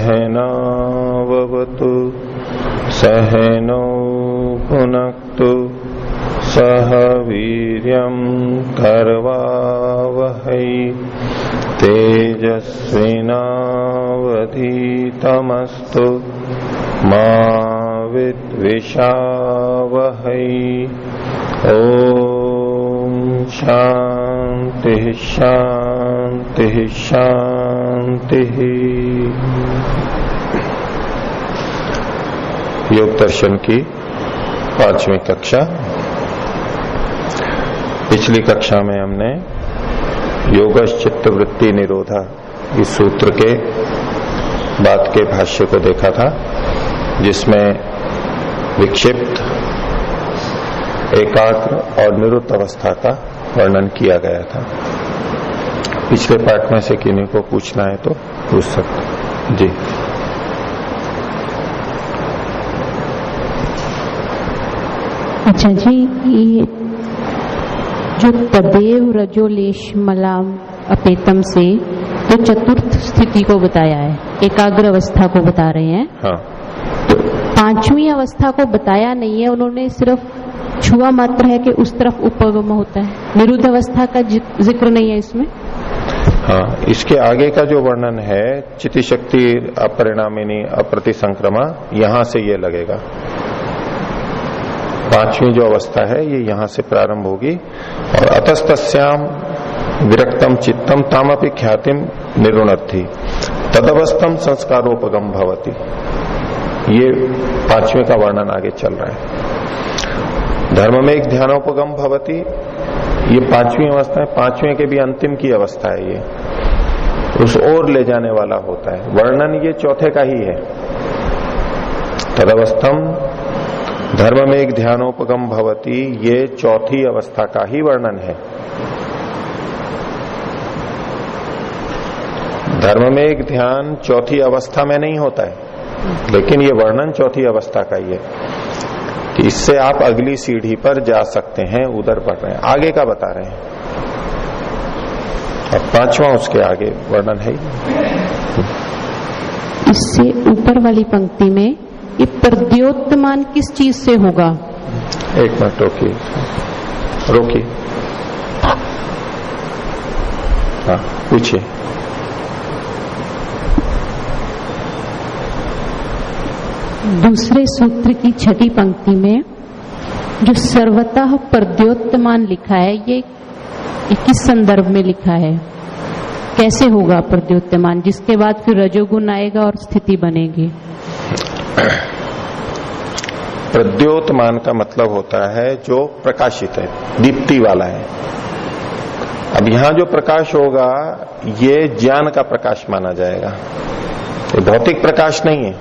सहनावतु सहनौ भुनक्तु सह वीर्यं करवावहै तेजस्विनावधीतमस्तु मा विद्विषावहै। ओम शांति शांति शांति। योग दर्शन की 5वीं कक्षा। पिछली कक्षा में हमने योगश चित्तवृत्ति निरोधा इस सूत्र के बाद के भाष्य को देखा था, जिसमें विक्षिप्त, एकाग्र और निरुद्ध अवस्था का वर्णन किया गया था। पिछले पाठ में से किन्हीं को पूछना है तो पूछ सकते जी। अच्छा जी, ये जो तदेव रजोलेश मलाम अपेतम से तो चतुर्थ स्थिति को बताया है, एकाग्र अवस्था को बता रहे हैं। हाँ। तो 5वीं अवस्था को बताया नहीं है, उन्होंने सिर्फ छुआ मात्र है कि उस तरफ उपगम होता है, निरुद्ध अवस्था का जिक्र नहीं है इसमें। हाँ, इसके आगे का जो वर्णन है चिति शक्ति अपरिणामिनी अप्रतिसंक्रमा, यहां से ये लगेगा। 5वीं जो अवस्था है ये यहां से प्रारंभ होगी और अतस्तस्याम विरक्तम चित्तम तामपि ख्यातिम निरुणद्धि तदवस्थम संस्कारोपगम भवति। ये 5वें का वर्णन आगे चल रहा है। धर्म में एक ध्यानोपगम भवति, ये 5वीं अवस्था है। 5वें के भी अंतिम की अवस्था है, ये उस ओर ले जाने वाला होता है। वर्णन ये चौथे का ही है। तदवस्थम धर्म में एक ध्यानोपगम भवति, ये चौथी अवस्था का ही वर्णन है। धर्म में एक ध्यान चौथी अवस्था में नहीं होता है, लेकिन ये वर्णन चौथी अवस्था का ही है कि इससे आप अगली सीढ़ी पर जा सकते हैं, उधर बढ़ रहे हैं, आगे का बता रहे हैं। और 5वां उसके आगे वर्णन है। इससे ऊपर वाली पंक्ति में ये प्रद्योतमान किस चीज से होगा? एक मिनट रोकिए, रोकिए। हाँ, पूछिए। दूसरे सूत्र की 6ठी पंक्ति में जो सर्वतः प्रद्योतमान लिखा है, ये किस संदर्भ में लिखा है? कैसे होगा प्रद्योतमान, जिसके बाद फिर रजोगुण आएगा और स्थिति बनेगी? प्रद्योतमान का मतलब होता है जो प्रकाशित है, दीप्ति वाला है। अब यहां जो प्रकाश होगा ये ज्ञान का प्रकाश माना जाएगा, ये भौतिक प्रकाश नहीं है।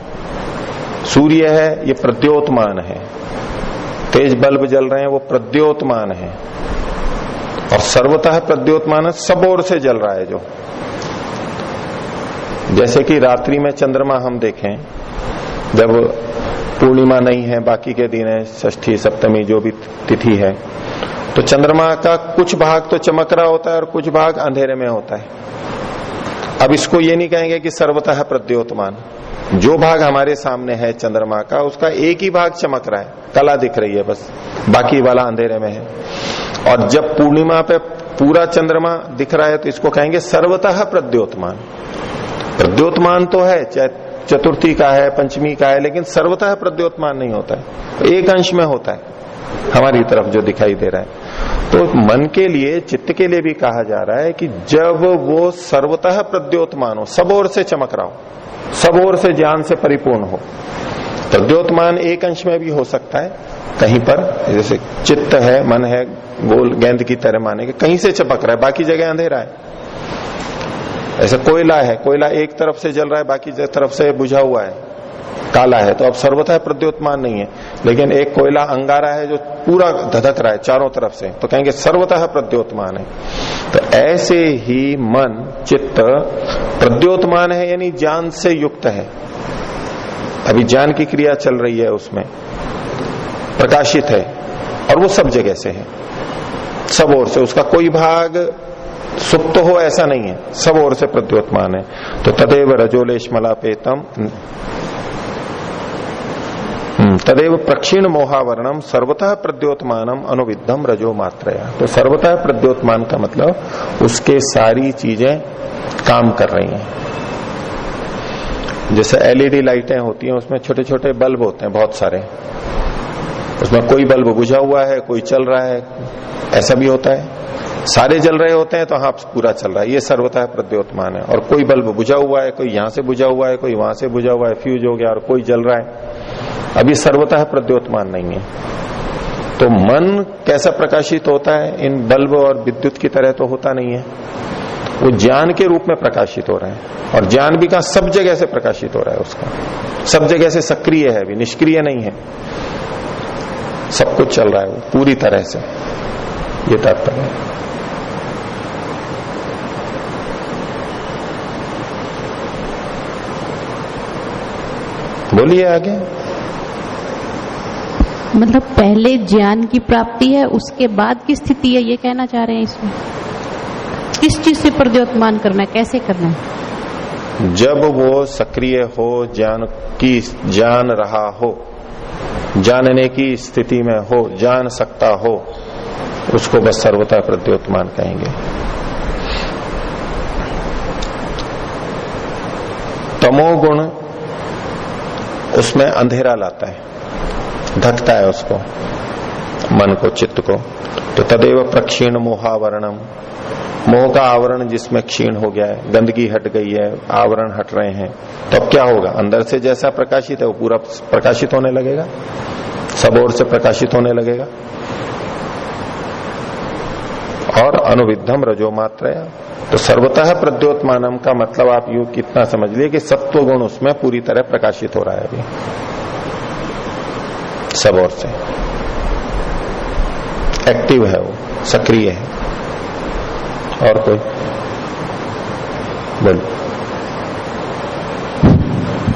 सूर्य है, ये प्रद्योतमान है। तेज बल्ब जल रहे हैं, वो प्रद्योतमान है। और सर्वतः प्रद्योतमान सब ओर से जल रहा है। जो जैसे कि रात्रि में चंद्रमा हम देखें, जब पूर्णिमा नहीं है, बाकी के दिन है, षष्ठी सप्तमी जो भी तिथि है, तो चंद्रमा का कुछ भाग तो चमक रहा होता है और कुछ भाग अंधेरे में होता है। अब इसको ये नहीं कहेंगे कि सर्वतः प्रद्योतमान। जो भाग हमारे सामने है चंद्रमा का, उसका एक ही भाग चमक रहा है, कला दिख रही है बस, बाकी वाला अंधेरे में है। और जब पूर्णिमा पे पूरा चंद्रमा दिख रहा है तो इसको कहेंगे सर्वतः प्रद्योतमान। प्रद्योतमान तो है, चाहे चतुर्थी का है, पंचमी का है, लेकिन सर्वतः प्रद्योतमान नहीं होता है, एक अंश में होता है हमारी तरफ जो दिखाई दे रहा है। तो मन के लिए, चित्त के लिए भी कहा जा रहा है कि जब वो सर्वतः प्रद्योतमान हो, सब ओर से चमक रहा हो, सब ओर से ज्ञान से परिपूर्ण हो। प्रद्योतमान एक अंश में भी हो सकता है, कहीं पर जैसे चित्त है, मन है, गोल गेंद की तरह माने, कहीं से चमक रहा है, बाकी जगह अंधेरा है। ऐसा कोयला है, कोयला एक तरफ से जल रहा है, बाकी तरफ से बुझा हुआ है, काला है, तो अब सर्वतः प्रद्योतमान नहीं है। लेकिन एक कोयला अंगारा है जो पूरा धधक रहा है चारों तरफ से, तो कहेंगे सर्वतः प्रद्योतमान है। तो ऐसे ही मन, चित्त प्रद्योतमान है, यानी ज्ञान से युक्त है। अभी ज्ञान की क्रिया चल रही है, उसमें प्रकाशित है और वो सब जगह से है, सब ओर से, उसका कोई भाग सुप्त हो ऐसा नहीं है, सब ओर से प्रद्योतमान है। तो तदेव रजोलेश मलापेतम तदेव प्रक्षीण मोहावरणम सर्वतः प्रद्योतमानम अनुविद्धम रजो मात्रया। तो सर्वतः प्रद्योतमान का मतलब उसके सारी चीजें काम कर रही हैं। जैसे एलईडी लाइटें होती हैं, उसमें छोटे छोटे बल्ब होते हैं बहुत सारे, उसमें कोई बल्ब बुझा हुआ है, कोई चल रहा है, ऐसा भी होता है। सारे जल रहे होते हैं तो हाँ पूरा चल रहा है, ये सर्वतः प्रद्योतमान है। और कोई बल्ब बुझा हुआ है, कोई यहां से बुझा हुआ है, कोई वहां से बुझा हुआ है, फ्यूज हो गया और कोई जल रहा है, अभी सर्वतः प्रद्योतमान नहीं है। तो मन कैसा प्रकाशित होता है, इन बल्ब और विद्युत की तरह तो होता नहीं है, वो ज्ञान के रूप में प्रकाशित हो रहा है। और ज्ञान भी कहा, सब जगह से प्रकाशित हो रहा है, उसका सब जगह से सक्रिय है, अभी निष्क्रिय नहीं है, सब कुछ चल रहा है वो पूरी तरह से, ये तात्पर्य है। बोलिए आगे। मतलब पहले ज्ञान की प्राप्ति है, उसके बाद की स्थिति है, ये कहना चाह रहे हैं इसमें? किस चीज से प्रद्योतमान करना है, कैसे करना है? जब वो सक्रिय हो, जान रहा हो, जानने की स्थिति में हो, जान सकता हो, उसको बस सर्वथा प्रद्योतमान कहेंगे। तमोगुण उसमें अंधेरा लाता है, ढकता है उसको, मन को, चित्त को। तो तदेव प्रक्षीण मोहावरणम, मोह का आवरण जिसमें क्षीण हो गया है, गंदगी हट गई है, आवरण हट रहे हैं, तो अब क्या होगा, अंदर से जैसा प्रकाशित है वो पूरा प्रकाशित होने लगेगा, सब ओर से प्रकाशित होने लगेगा। और अनुविद्धम रजो मात्रया, तो सर्वतः प्रद्योतमानम का मतलब आप यूं कितना समझ लिए कि सत्व गुण उसमें पूरी तरह प्रकाशित हो रहा है अभी, सब ओर से एक्टिव है, वो सक्रिय है। और कोई बोलिए।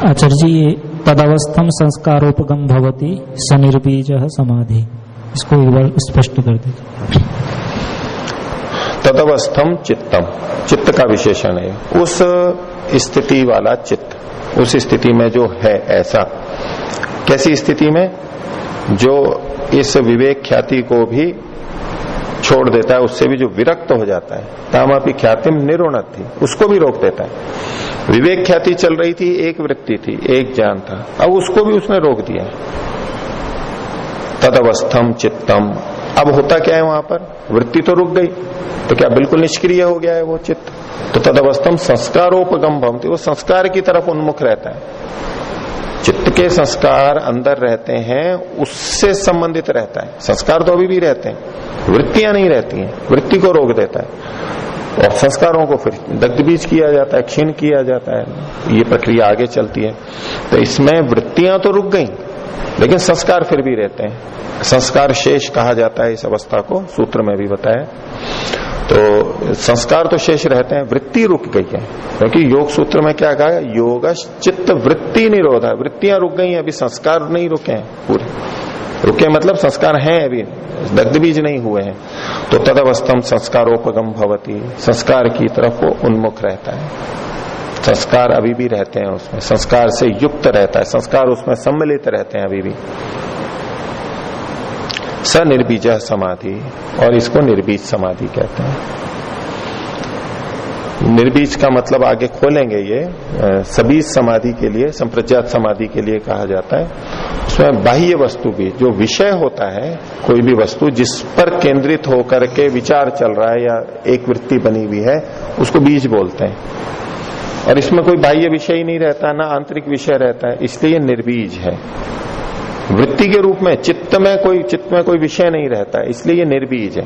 आचार्य जी, ये तदवस्थम संस्कारोपगम भवति सनिर्बीज समाधि, इसको एक बार स्पष्ट कर दीजिए। तदवस्थम चित्तम, चित्त का विशेषण है, उस स्थिति वाला चित्त, उस स्थिति में जो है ऐसा। कैसी स्थिति में? जो इस विवेक ख्याति को भी छोड़ देता है, उससे भी जो विरक्त हो जाता है। तामापि ख्यातिम निरोणत थी, उसको भी रोक देता है। विवेक ख्याति चल रही थी, एक वृत्ति थी, एक ज्ञान था, अब उसको भी उसने रोक दिया। तदवस्थम चित्तम, अब होता क्या है वहां पर? वृत्ति तो रुक गई, तो क्या बिल्कुल निष्क्रिय हो गया है वो चित्त? तो तदवस्थम संस्कारोपगम भवति, वो संस्कार की तरफ उन्मुख रहता है। चित्त के संस्कार अंदर रहते हैं, उससे संबंधित रहता है। संस्कार तो अभी भी रहते हैं, वृत्तियां नहीं रहती हैं, वृत्ति को रोक देता है और संस्कारों को फिर दग्धबीज किया जाता है, क्षीण किया जाता है, ये प्रक्रिया आगे चलती है। तो इसमें वृत्तियां तो रुक गई, लेकिन संस्कार फिर भी रहते हैं। संस्कार शेष कहा जाता है इस अवस्था को, सूत्र में भी बताया। तो संस्कार तो शेष रहते हैं, वृत्ति रुक गई है, क्योंकि योग सूत्र में क्या कहा? योग चित्त वृत्ति निरोध है, वृत्तियां रुक गई हैं, अभी संस्कार नहीं रुके हैं पूरे। रुके मतलब संस्कार हैं, अभी दग्धबीज नहीं हुए हैं। तो तदवस्थम संस्कारोपगम भवति, संस्कार की तरफ वो उन्मुख रहता है। संस्कार अभी भी रहते हैं उसमें, संस्कार से युक्त रहता है, संस्कार उसमें सम्मिलित रहते हैं अभी भी। स निर्बीज समाधि, और इसको निर्बीज समाधि कहते हैं। निर्बीज का मतलब आगे खोलेंगे, ये सबीज समाधि के लिए, संप्रज्ञात समाधि के लिए कहा जाता है। उसमें बाह्य वस्तु भी, जो विषय होता है, कोई भी वस्तु जिस पर केंद्रित होकर के विचार चल रहा है या एक वृत्ति बनी हुई है, उसको बीज बोलते हैं। और इसमें कोई बाह्य विषय ही नहीं रहता, ना आंतरिक विषय रहता है, इसलिए निर्बीज है। वृत्ति के रूप में चित्त में कोई विषय नहीं रहता है, इसलिए ये निर्बीज है।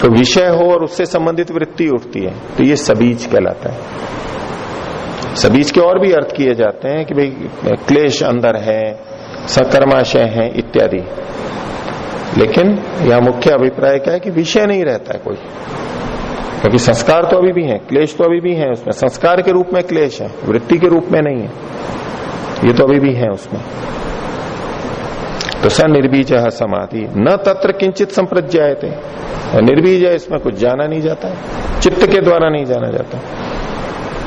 तो विषय हो और उससे संबंधित वृत्ति उठती है, तो ये सबीज कहलाता है। सबीज के और भी अर्थ किए जाते हैं कि भाई क्लेश अंदर है, सकर्माशय है इत्यादि, लेकिन यह मुख्य अभिप्राय क्या है कि विषय नहीं रहता है कोई, क्योंकि संस्कार तो अभी भी है, क्लेश तो अभी भी है उसमें, संस्कार के रूप में क्लेश है, वृत्ति के रूप में नहीं है। ये तो अभी भी है उसमें। तो स निर्बीज समाधि न तत्र किंचित संप्रज्ञायते, निर्बीज है, इसमें कुछ जाना नहीं जाता है, चित्त के द्वारा नहीं जाना जाता,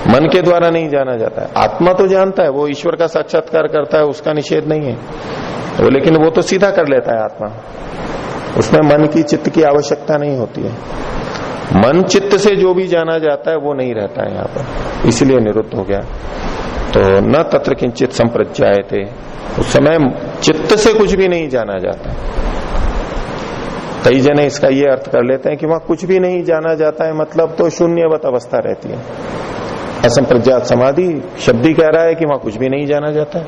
मन के द्वारा नहीं जाना जाता है। आत्मा तो जानता है, वो ईश्वर का साक्षात्कार करता है, उसका निषेध नहीं है वो, लेकिन वो तो सीधा कर लेता है आत्मा, उसमें मन की चित्त की आवश्यकता नहीं होती है। मन चित्त से जो भी जाना जाता है वो नहीं रहता है यहाँ पर, इसलिए निरुद्ध हो गया। तो न तत्र किंचित संप्रज्ञायते, उस समय चित्त से कुछ भी नहीं जाना जाता। कई जने इसका ये अर्थ कर लेते हैं कि वहां कुछ भी नहीं जाना जाता है, मतलब तो शून्यवत अवस्था रहती है। असंप्रज्ञात समाधि शब्द ही कह रहा है कि वहां कुछ भी नहीं जाना जाता है,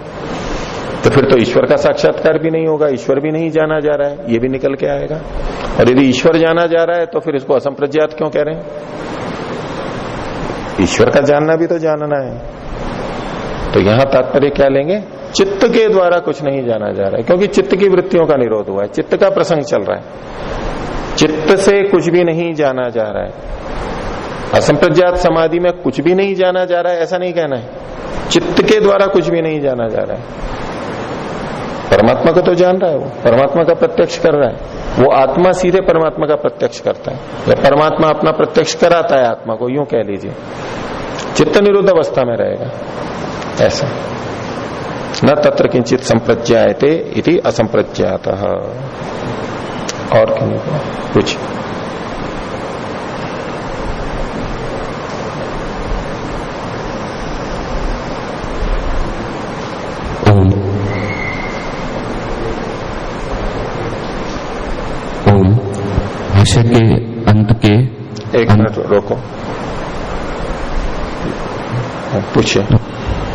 तो फिर तो ईश्वर का साक्षात्कार भी नहीं होगा, ईश्वर भी नहीं जाना जा रहा है, ये भी निकल के आएगा। और यदि ईश्वर जाना जा रहा है तो फिर इसको असंप्रज्ञात क्यों कह रहे हैं? ईश्वर का जानना भी तो जानना है। तो यहां तात्पर्य क्या लेंगे? चित्त के द्वारा कुछ नहीं जाना जा रहा है, क्योंकि चित्त की वृत्तियों का निरोध हुआ है, चित्त का प्रसंग चल रहा है, चित्त से कुछ भी नहीं जाना जा रहा है। असंप्रज्ञात समाधि में कुछ भी नहीं जाना जा रहा है ऐसा नहीं कहना है, चित्त के द्वारा कुछ भी नहीं जाना जा रहा है। परमात्मा को तो जान रहा है, वो परमात्मा का प्रत्यक्ष कर रहा है, वो आत्मा सीधे परमात्मा का प्रत्यक्ष करता है, या परमात्मा अपना प्रत्यक्ष कराता है आत्मा को, यूं कह लीजिए। चित्त निरुद्ध अवस्था में रहेगा ऐसा। न तत्र किंचित संप्रज्ञायते इति असंप्रज्ञातः। और कुछ भाष्य के अंत के, एक मिनट रोको, पूछिए।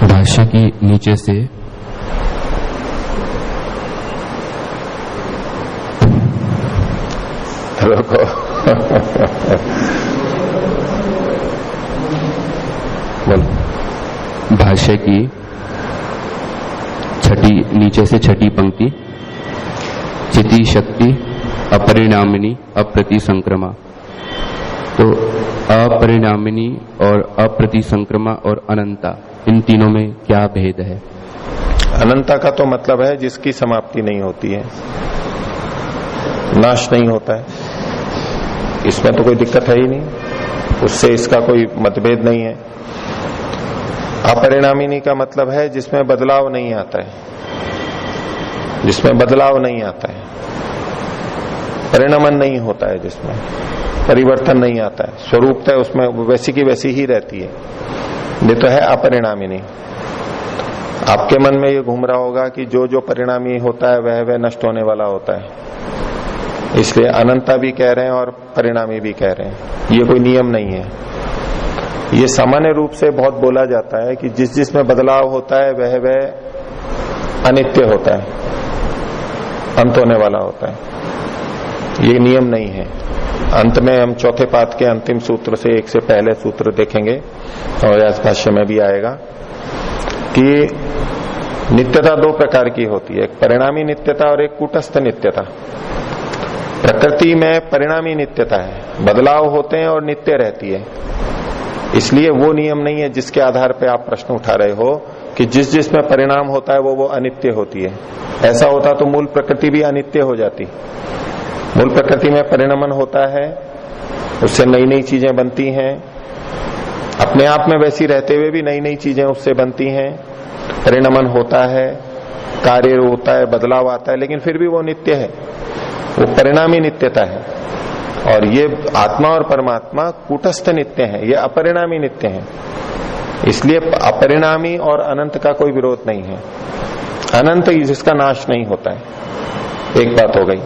भाष्य की नीचे से रोको भाष्य की नीचे से छठी पंक्ति, चिति शक्ति अपरिणामिनी अप्रतिसंक्रमा। तो अपरिणामिनी और अप्रतिसंक्रमा और अनंता, इन तीनों में क्या भेद है? अनंता का तो मतलब है जिसकी समाप्ति नहीं होती है, नाश नहीं होता है, इसमें तो कोई दिक्कत है ही नहीं, उससे इसका कोई मतभेद नहीं है। अपरिणामिनी का मतलब है जिसमें बदलाव नहीं आता है, जिसमें बदलाव नहीं आता है, परिणमन नहीं होता है, जिसमें परिवर्तन नहीं आता है, स्वरूपतः उसमें वैसी की वैसी ही रहती है, ये तो है अपरिणामिनी। आपके मन में ये घूम रहा होगा कि जो जो परिणामी होता है वह वह नष्ट होने वाला होता है, इसलिए अनंता भी कह रहे हैं और परिणामी भी कह रहे हैं। ये कोई नियम नहीं है, ये सामान्य रूप से बहुत बोला जाता है कि जिस जिसमें बदलाव होता है वह वह अनित्य होता है, अंत होने वाला होता है। ये नियम नहीं है। अंत में हम चौथे पाद के अंतिम सूत्र से एक से पहले सूत्र देखेंगे और इस भाष्य में भी आएगा कि नित्यता दो प्रकार की होती है, एक परिणामी नित्यता और एक कूटस्थ नित्यता। प्रकृति में परिणामी नित्यता है, बदलाव होते हैं और नित्य रहती है, इसलिए वो नियम नहीं है जिसके आधार पर आप प्रश्न उठा रहे हो कि जिस जिसमें परिणाम होता है वो अनित्य होती है। ऐसा होता तो मूल प्रकृति भी अनित्य हो जाती। मूल प्रकृति में परिणमन होता है, उससे नई नई चीजें बनती हैं, अपने आप में वैसी रहते हुए भी नई नई चीजें उससे बनती हैं, परिणमन होता है, कार्य होता है, बदलाव आता है, लेकिन फिर भी वो नित्य है, वो परिणामी नित्यता है। और ये आत्मा और परमात्मा कूटस्थ नित्य है, ये अपरिणामी नित्य है, इसलिए अपरिणामी और अनंत का कोई विरोध नहीं है। अनंत जिसका नाश नहीं होता है, एक बात हो गई।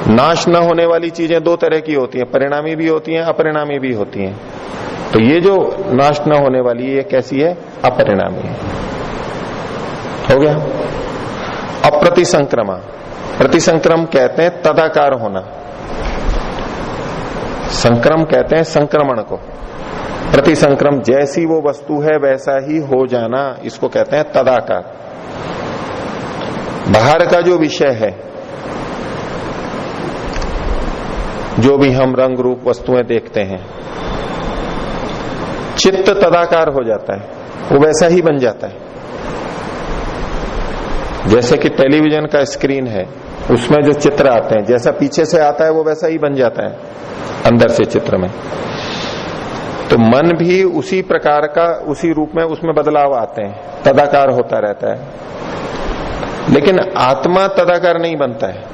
नाश न होने वाली चीजें दो तरह की होती हैं, परिणामी भी होती हैं, अपरिणामी भी होती हैं। तो ये जो नाश न होने वाली ये कैसी है? अपरिणामी है। हो गया। अप्रतिसंक्रमा, प्रतिसंक्रम कहते हैं तदाकार होना, संक्रम कहते हैं संक्रमण को। प्रतिसंक्रम जैसी वो वस्तु है वैसा ही हो जाना, इसको कहते हैं तदाकार। बाहर का जो विषय है, जो भी हम रंग रूप वस्तुएं देखते हैं, चित्त तदाकार हो जाता है, वो वैसा ही बन जाता है। जैसे कि टेलीविजन का स्क्रीन है, उसमें जो चित्र आते हैं, जैसा पीछे से आता है वो वैसा ही बन जाता है अंदर से चित्र में। तो मन भी उसी प्रकार का, उसी रूप में उसमें बदलाव आते हैं, तदाकार होता रहता है। लेकिन आत्मा तदाकार नहीं बनता है।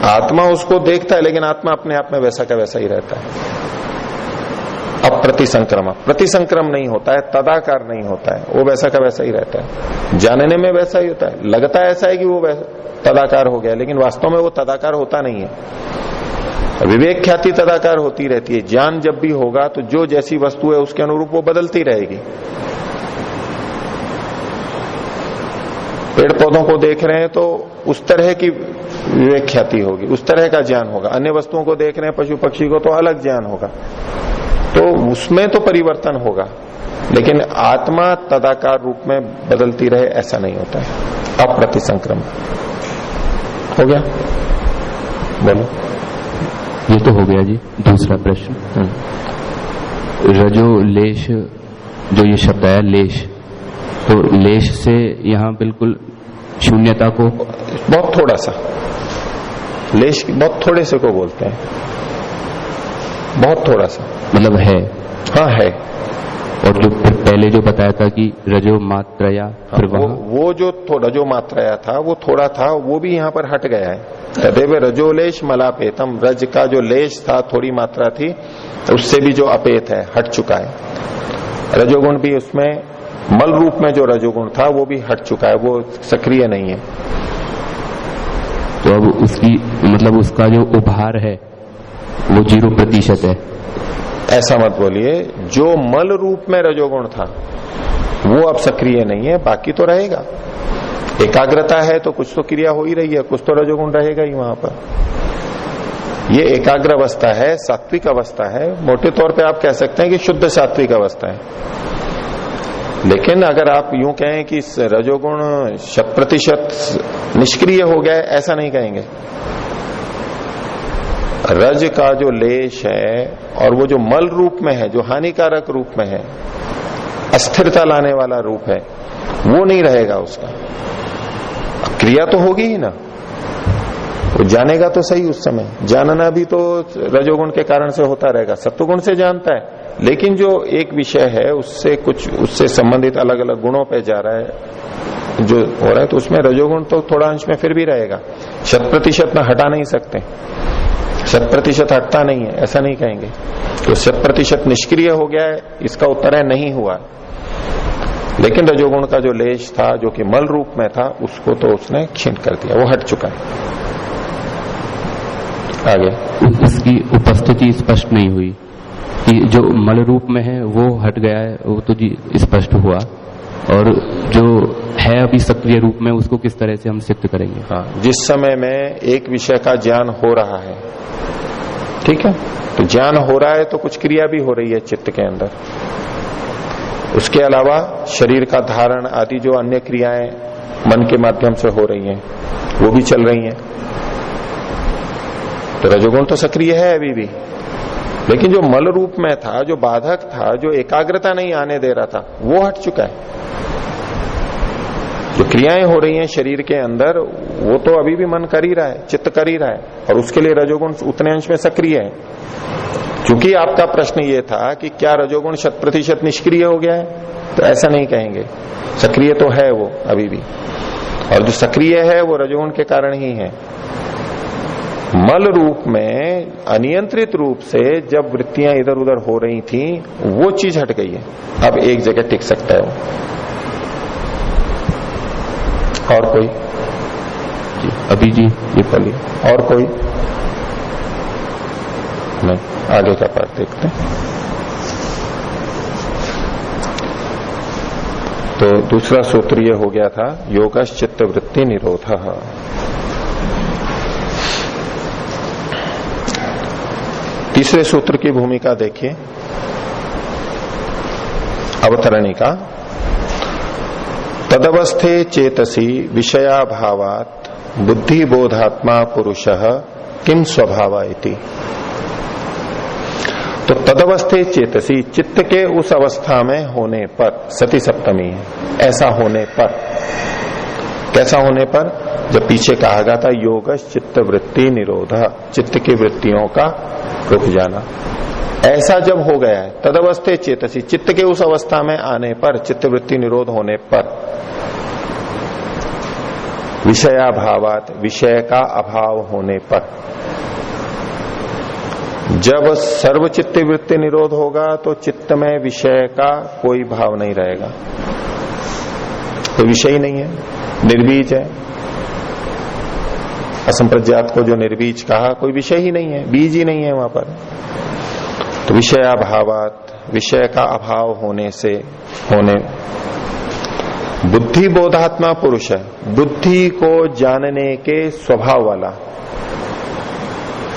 आत्मा उसको देखता है, लेकिन आत्मा अपने आप में वैसा का वैसा ही रहता है। अप्रतिसंक्रम, प्रतिसंक्रम नहीं होता है, तदाकार नहीं होता है, वो वैसा का वैसा ही रहता है। जानने में वैसा ही होता है, लगता है ऐसा है कि वो तदाकार हो गया, लेकिन वास्तव में वो तदाकार होता नहीं है। विवेक ख्याति तदाकार होती रहती है। ज्ञान जब भी होगा तो जो जैसी वस्तु है उसके अनुरूप वो बदलती रहेगी। पेड़ पौधों को देख रहे हैं तो उस तरह की विवेक ख्याति होगी, उस तरह का ज्ञान होगा। अन्य वस्तुओं को देख रहे हैं, पशु पक्षी को, तो अलग ज्ञान होगा। तो उसमें तो परिवर्तन होगा, लेकिन आत्मा तदाकार रूप में बदलती रहे ऐसा नहीं होता है। अप्रतिसंक्रम हो गया। बोलो। ये तो हो गया जी। दूसरा प्रश्न, रजो लेश, जो ये शब्द है लेश, तो लेश से यहाँ बिल्कुल शून्यता को, बहुत थोड़ा सा लेश, बहुत थोड़े से को बोलते हैं, बहुत थोड़ा सा, मतलब है। हाँ है। और जो पहले जो बताया था कि रजो मात्रया, फिर वो जो रजो मात्रया था वो थोड़ा था, वो भी यहाँ पर हट गया है। तदेव रजोलेश मलापेतम, रज का जो लेश था, थोड़ी मात्रा थी, उससे भी जो अपेत है हट चुका है। रजोगुण भी उसमें मल रूप में जो रजोगुण था वो भी हट चुका है, वो सक्रिय नहीं है। तो अब उसकी मतलब उसका जो उभार है वो 0% है। ऐसा मत बोलिए। जो मल रूप में रजोगुण था वो अब सक्रिय नहीं है, बाकी तो रहेगा। एकाग्रता है तो कुछ तो क्रिया हो ही रही है, कुछ तो रजोगुण रहेगा ही वहां पर। ये एकाग्र अवस्था है, सात्विक अवस्था है। मोटे तौर पे आप कह सकते हैं कि शुद्ध सात्विक अवस्था है। लेकिन अगर आप यूं कहें कि रजोगुण 100% निष्क्रिय हो गया है, ऐसा नहीं कहेंगे। रज का जो लेश है और वो जो मल रूप में है, जो हानिकारक रूप में है, अस्थिरता लाने वाला रूप है, वो नहीं रहेगा। उसका क्रिया तो होगी ही ना, वो जानेगा तो सही। उस समय जानना भी तो रजोगुण के कारण से होता रहेगा, सत्वगुण से जानता है, लेकिन जो एक विषय है उससे कुछ, उससे संबंधित अलग अलग गुणों पे जा रहा है, जो हो रहा है, तो उसमें रजोगुण तो थोड़ा अंश में फिर भी रहेगा। 100% में हटा नहीं सकते, 100% हटता नहीं है, ऐसा नहीं कहेंगे। तो 100% निष्क्रिय हो गया है, इसका उत्तर है नहीं हुआ। लेकिन रजोगुण का जो लेश था, जो कि मल रूप में था, उसको तो उसने क्षीण कर दिया, वो हट चुका है। आगे उसकी उपस्थिति स्पष्ट नहीं हुई कि जो मल रूप में है वो हट गया है, वो तो जी स्पष्ट हुआ। और जो है अभी सक्रिय रूप में, उसको किस तरह से हम सिद्ध करेंगे? हाँ, जिस समय में एक विषय का ज्ञान हो रहा है, ठीक है, तो ज्ञान हो रहा है तो कुछ क्रिया भी हो रही है चित्त के अंदर। उसके अलावा शरीर का धारण आदि जो अन्य क्रियाएं मन के माध्यम से हो रही हैं, वो भी चल रही हैं। तो रजोगुण तो सक्रिय है अभी भी, लेकिन जो मल रूप में था, जो बाधक था, जो एकाग्रता नहीं आने दे रहा था, वो हट चुका है। जो क्रियाएं हो रही हैं शरीर के अंदर, वो तो अभी भी मन कर ही रहा है, चित्त कर ही रहा है, और उसके लिए रजोगुण उतने अंश में सक्रिय है। क्योंकि आपका प्रश्न ये था कि क्या रजोगुण 100% निष्क्रिय हो गया है, तो ऐसा नहीं कहेंगे। सक्रिय तो है वो अभी भी, और जो सक्रिय है वो रजोगुण के कारण ही है। मल रूप में अनियंत्रित रूप से जब वृत्तियां इधर उधर हो रही थी, वो चीज हट गई है, अब एक जगह टिक सकता है वो। और कोई? जी, अभी जी ये बोलिए। और कोई नहीं? आगे का पाठ देखते हैं। तो दूसरा सूत्र ये हो गया था, योगश चित्त वृत्ति निरोधः। तीसरे सूत्र की भूमिका देखिए, अवतरणिका। तदवस्थे चेतसी विषयाभावात् बुद्धि बोधात्मा पुरुषः किम स्वभाव इति। तो तदवस्थे चेतसी, चित्त के उस अवस्था में होने पर, सती सप्तमी है, ऐसा होने पर, कैसा होने पर? जब पीछे कहा गया था योग चित्त वृत्ति निरोध, चित्त की वृत्तियों का रुक जाना, ऐसा जब हो गया है तदवस्थे चेतसी, चित्त के उस अवस्था में आने पर, चित्त वृत्ति निरोध होने पर, विषयाभावात, विषय का अभाव होने पर, जब सर्वचित्त वृत्ति निरोध होगा तो चित्त में विषय का कोई भाव नहीं रहेगा, कोई विषय ही नहीं है, निर्बीज है। असंप्रज्ञात को जो निर्बीज कहा, कोई विषय ही नहीं है, बीज ही नहीं है वहां पर। तो विषयाभावात, विषय का अभाव होने से, होने, बुद्धि बोधात्मा पुरुष है, बुद्धि को जानने के स्वभाव वाला,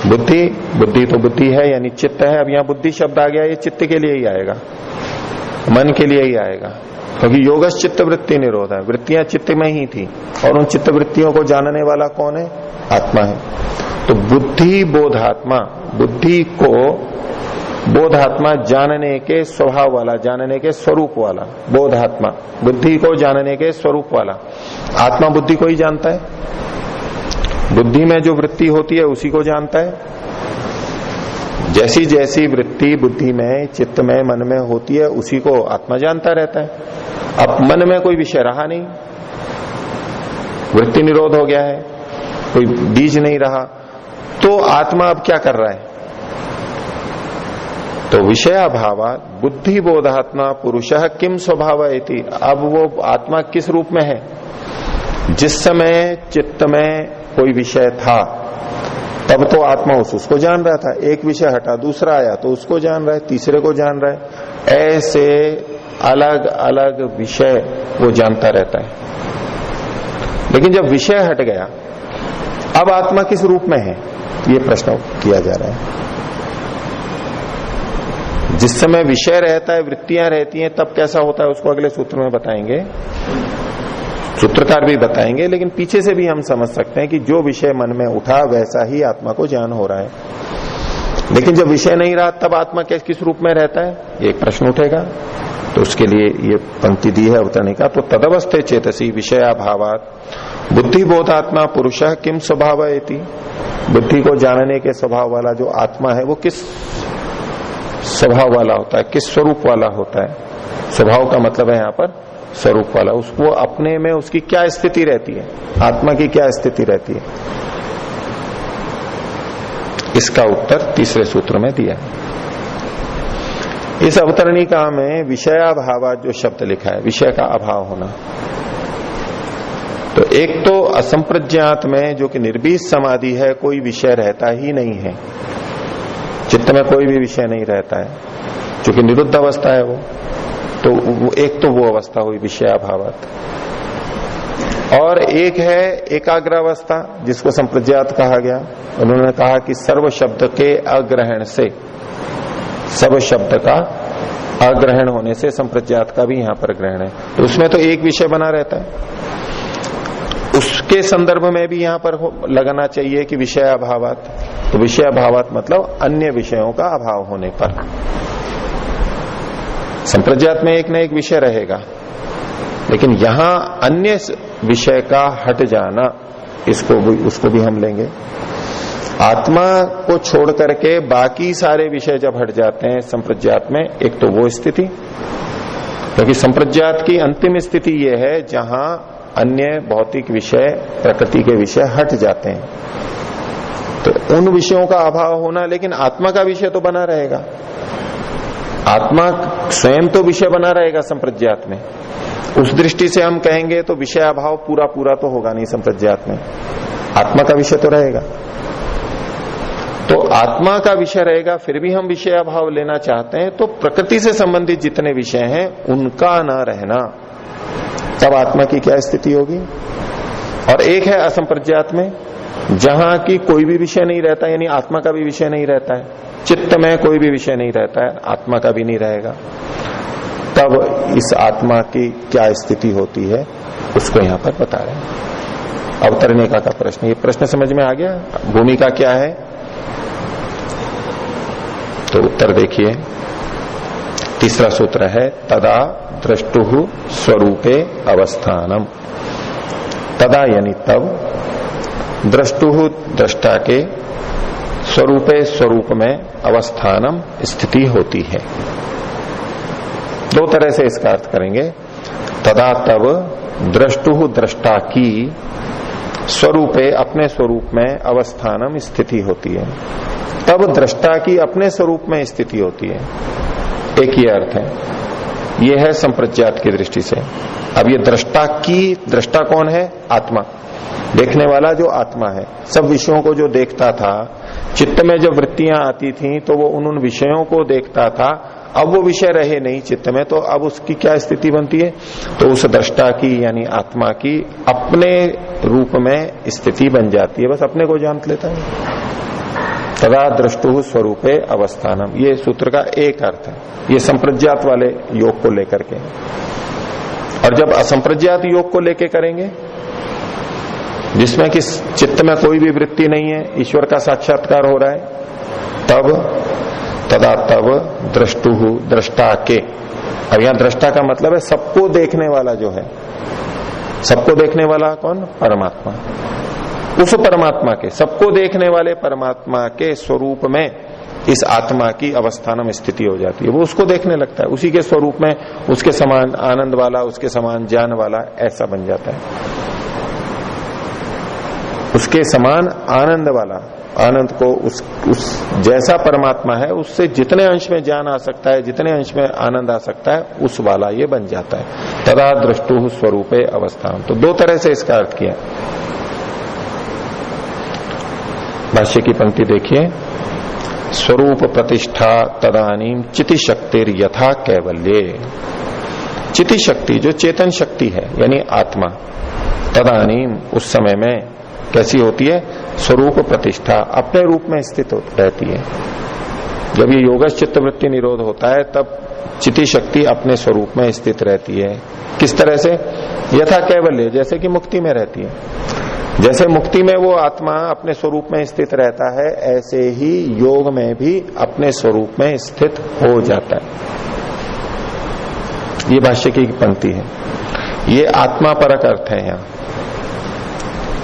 बुद्धि तो बुद्धि है यानी चित्त है। अब यहां बुद्धि शब्द आ गया, ये चित्त के लिए ही आएगा, मन के लिए ही आएगा, क्योंकि योगश चित्त वृत्ति निरोध है, वृत्तियां चित्त में ही थी और उन चित्त वृत्तियों को जानने वाला कौन है? आत्मा है। तो बुद्धि बोधात्मा, बुद्धि को बोधात्मा जानने के स्वभाव वाला, जानने के स्वरूप वाला, बोधात्मा बुद्धि को जानने के स्वरूप वाला। आत्मा बुद्धि को ही जानता है, बुद्धि में जो वृत्ति होती है उसी को जानता है। जैसी जैसी वृत्ति बुद्धि में, चित्त में, मन में होती है उसी को आत्मा जानता रहता है। अब मन में कोई विषय रहा नहीं, वृत्ति निरोध हो गया है, कोई बीज नहीं रहा, तो आत्मा अब क्या कर रहा है? तो विषयाभावा बुद्धि बोधात्मा पुरुषः किम स्वभाव इति, अब वो आत्मा किस रूप में है? जिस समय चित्त में कोई विषय था तब तो आत्मा उसको जान रहा था, एक विषय हटा दूसरा आया तो उसको जान रहा है, तीसरे को जान रहा है, ऐसे अलग अलग विषय वो जानता रहता है। लेकिन जब विषय हट गया, अब आत्मा किस रूप में है, ये प्रश्न किया जा रहा है। जिस समय विषय रहता है, वृत्तियां रहती हैं, तब कैसा होता है उसको अगले सूत्र में बताएंगे, सूत्रकार भी बताएंगे, लेकिन पीछे से भी हम समझ सकते हैं कि जो विषय मन में उठा वैसा ही आत्मा को ज्ञान हो रहा है। लेकिन जब विषय नहीं रहा तब आत्मा किस रूप में रहता है, ये एक प्रश्न उठेगा। तो उसके लिए ये पंक्ति दी है अवतरणी का। तो तदवस्थे चेतसी विषयाभावात बुद्धि बोधात्मा पुरुषः किम स्वभाव इति, बुद्धि को जानने के स्वभाव वाला जो आत्मा है वो किस स्वभाव वाला होता है, किस स्वरूप वाला होता है। स्वभाव का मतलब है यहाँ पर स्वरूप वाला, उसको अपने में उसकी क्या स्थिति रहती है, आत्मा की क्या स्थिति रहती है, इसका उत्तर तीसरे सूत्र में दिया। इस अवतरणिका में विषयाभाव जो शब्द लिखा है, विषय का अभाव होना, तो एक तो असंप्रज्ञात में जो कि निर्बीज समाधि है, कोई विषय रहता ही नहीं है, चित्त में कोई भी विषय नहीं रहता है, जो कि निरुद्ध अवस्था है वो, तो एक तो वो अवस्था हुई विषयाभावत। और एक है एकाग्रावस्था जिसको संप्रज्ञात कहा गया। उन्होंने कहा कि सर्व शब्द के अग्रहण से, सब शब्द का अग्रहण होने से संप्रज्ञात का भी यहां पर ग्रहण है, तो उसमें तो एक विषय बना रहता है। उसके संदर्भ में भी यहां पर लगाना चाहिए कि विषय अभावात, तो विषय अभावात मतलब अन्य विषयों का अभाव होने पर। संप्रज्ञात में एक न एक विषय रहेगा, लेकिन यहां अन्य विषय का हट जाना, इसको भी उसको भी हम लेंगे। आत्मा को छोड़ करके बाकी सारे विषय जब हट जाते हैं संप्रज्ञात में, एक तो वो स्थिति, क्योंकि संप्रज्ञात की अंतिम स्थिति ये है जहां अन्य भौतिक विषय, प्रकृति के विषय हट जाते हैं, तो उन विषयों का अभाव होना, लेकिन आत्मा का विषय तो बना रहेगा। आत्मा स्वयं तो विषय बना रहेगा संप्रज्ञात में। उस दृष्टि से हम कहेंगे तो विषय अभाव पूरा पूरा तो होगा नहीं संप्रज्ञात में, आत्मा का विषय तो रहेगा। तो आत्मा का विषय रहेगा, फिर भी हम विषय अभाव लेना चाहते हैं, तो प्रकृति से संबंधित जितने विषय हैं उनका न रहना, तब आत्मा की क्या स्थिति होगी। और एक है असंप्रज्ञात में, जहां की कोई भी विषय नहीं रहता, यानी आत्मा का भी विषय नहीं रहता है, चित्त में कोई भी विषय नहीं रहता है, आत्मा का भी नहीं रहेगा, तब इस आत्मा की क्या स्थिति होती है उसको यहां पर बता रहे हैं। अवतरणिका का प्रश्न, ये प्रश्न समझ में आ गया, भूमिका क्या है, तो उत्तर देखिए। तीसरा सूत्र है तदा द्रष्टुः स्वरूपे अवस्थानम। तदा यानी तब द्रष्टु दृष्टा के स्वरूपे स्वरूप में अवस्थानम स्थिति होती है। दो तरह से इसका अर्थ करेंगे। तदा तब द्रष्टु दृष्टा की स्वरूपे अपने स्वरूप में अवस्थानम स्थिति होती है। तब दृष्टा की अपने स्वरूप में स्थिति होती है। एक ही अर्थ है, यह है संप्रज्ञात की दृष्टि से। अब ये दृष्टा की, दृष्टा कौन है? आत्मा, देखने वाला जो आत्मा है। सब विषयों को जो देखता था, चित्त में जब वृत्तियां आती थी तो वो उन विषयों को देखता था। अब वो विषय रहे नहीं चित्त में, तो अब उसकी क्या स्थिति बनती है? तो उस दृष्टा की यानी आत्मा की अपने रूप में स्थिति बन जाती है, बस अपने को जान लेता है। तदा द्रष्टु स्वरूपे अवस्थानम, ये सूत्र का एक अर्थ है। ये संप्रज्ञात वाले योग को लेकर के। और जब असंप्रज्ञात योग को लेके करेंगे, जिसमें कि चित्त में कोई भी वृत्ति नहीं है, ईश्वर का साक्षात्कार हो रहा है, तब तदा तब द्रष्टु दृष्टा के। अब यहां दृष्टा का मतलब है सबको देखने वाला जो है। सबको देखने वाला कौन? परमात्मा। उस परमात्मा के, सबको देखने वाले परमात्मा के स्वरूप में इस आत्मा की अवस्थानम स्थिति हो जाती है। वो उसको देखने लगता है, उसी के स्वरूप में, उसके समान आनंद वाला, उसके समान ज्ञान वाला, ऐसा बन जाता है। उसके समान आनंद वाला, आनंद को उस जैसा परमात्मा है उससे जितने अंश में ज्ञान आ सकता है, जितने अंश में आनंद आ सकता है, उस वाला ये बन जाता है। तदा दृष्टु स्वरूपे अवस्थान। तो दो तरह से इसका अर्थ किया। भाष्य की पंक्ति देखिए। स्वरूप प्रतिष्ठा तदानीम चिति शक्तिर यथा कैवल्ये। चिति शक्ति जो चेतन शक्ति है यानी आत्मा, तदानीम उस समय में कैसी होती है? स्वरूप प्रतिष्ठा, अपने रूप में स्थित रहती है। जब ये योगश चित्त वृत्ति निरोध होता है तब चिति शक्ति अपने स्वरूप में स्थित रहती है। किस तरह से? यथा कैवल्य, जैसे कि मुक्ति में रहती है। जैसे मुक्ति में वो आत्मा अपने स्वरूप में स्थित रहता है, ऐसे ही योग में भी अपने स्वरूप में स्थित हो जाता है। ये भाष्य की पंक्ति है। ये आत्मा परक अर्थ है। यहाँ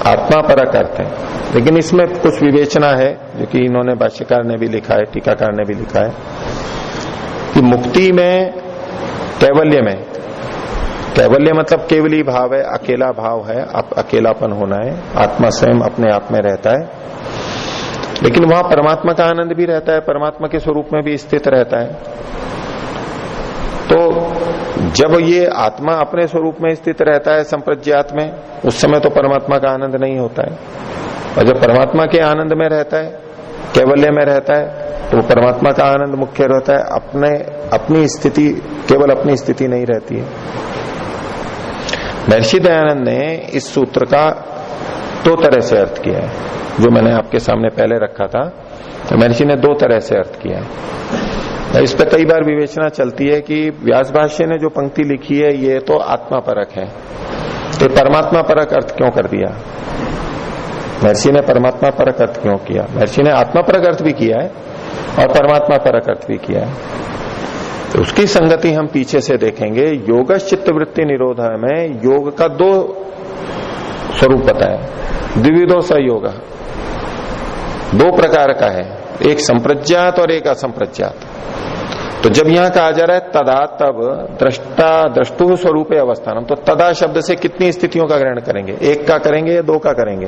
आत्मा परक अर्थ है, लेकिन इसमें कुछ विवेचना है जो कि इन्होंने भाष्यकार ने भी लिखा है, टीकाकार ने भी लिखा है कि मुक्ति में, कैवल्य में, कैवल्य मतलब केवली भाव है, अकेला भाव है, अकेलापन होना है, आत्मा स्वयं अपने आप में रहता है। लेकिन वहां परमात्मा का आनंद भी रहता है, परमात्मा के स्वरूप में भी स्थित रहता है। तो जब ये आत्मा अपने स्वरूप में स्थित रहता है संप्रज्ञात में, उस समय तो परमात्मा का आनंद नहीं होता है। और जब परमात्मा के आनंद में रहता है, कैवल्य में रहता है, तो परमात्मा का आनंद मुख्य रहता है। अपनी स्थिति, केवल अपनी स्थिति नहीं रहती है। महर्षि दयानंद ने इस सूत्र का दो तरह से अर्थ किया है, जो मैंने आपके सामने पहले रखा था। तो महर्षि ने दो तरह से अर्थ किया है। इस पर कई बार विवेचना चलती है कि व्यास भाष्य ने जो पंक्ति लिखी है ये तो आत्मा परक है, तो परमात्मा परक अर्थ क्यों कर दिया? महर्षि ने परमात्मा परक अर्थ क्यों किया? महर्षि ने आत्मा परक अर्थ भी किया है और परमात्मा परक अर्थ भी किया है। तो उसकी संगति हम पीछे से देखेंगे। योगश चित्त वृत्ति निरोध में योग का दो स्वरूप बताया। द्विविधो स योग, दो प्रकार का है, एक संप्रज्ञात और एक असंप्रज्ञात। तो जब यहां कहा जा रहा है तदा तब दृष्टा द्रष्टु स्वरूपे अवस्थानम, तो तदा शब्द से कितनी स्थितियों का ग्रहण करेंगे? एक का करेंगे या दो का करेंगे?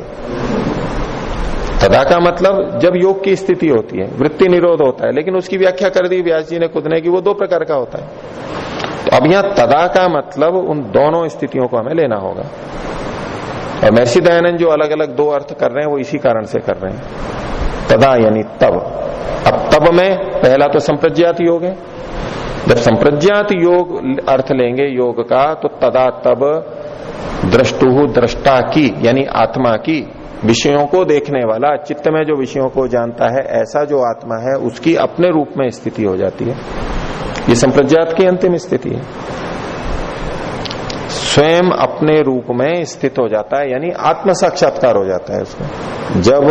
तदा का मतलब जब योग की स्थिति होती है, वृत्ति निरोध होता है, लेकिन उसकी व्याख्या कर दी व्यास जी ने खुद ने कि वो दो प्रकार का होता है। तो अब यहां तदा का मतलब उन दोनों स्थितियों को हमें लेना होगा। और महर्षि दयानंद जो अलग अलग दो अर्थ कर रहे हैं वो इसी कारण से कर रहे हैं। तदा यानी तब। अब तब में पहला तो संप्रज्ञात योग है। जब संप्रज्ञात योग अर्थ लेंगे योग का, तो तदा तब द्रष्टु दृष्टा की यानी आत्मा की, विषयों को देखने वाला, चित्त में जो विषयों को जानता है ऐसा जो आत्मा है, उसकी अपने रूप में स्थिति हो जाती है। ये संप्रज्ञात की अंतिम स्थिति है। स्वयं अपने रूप में स्थित हो जाता है, यानी आत्म साक्षात्कार हो जाता है उसको। जब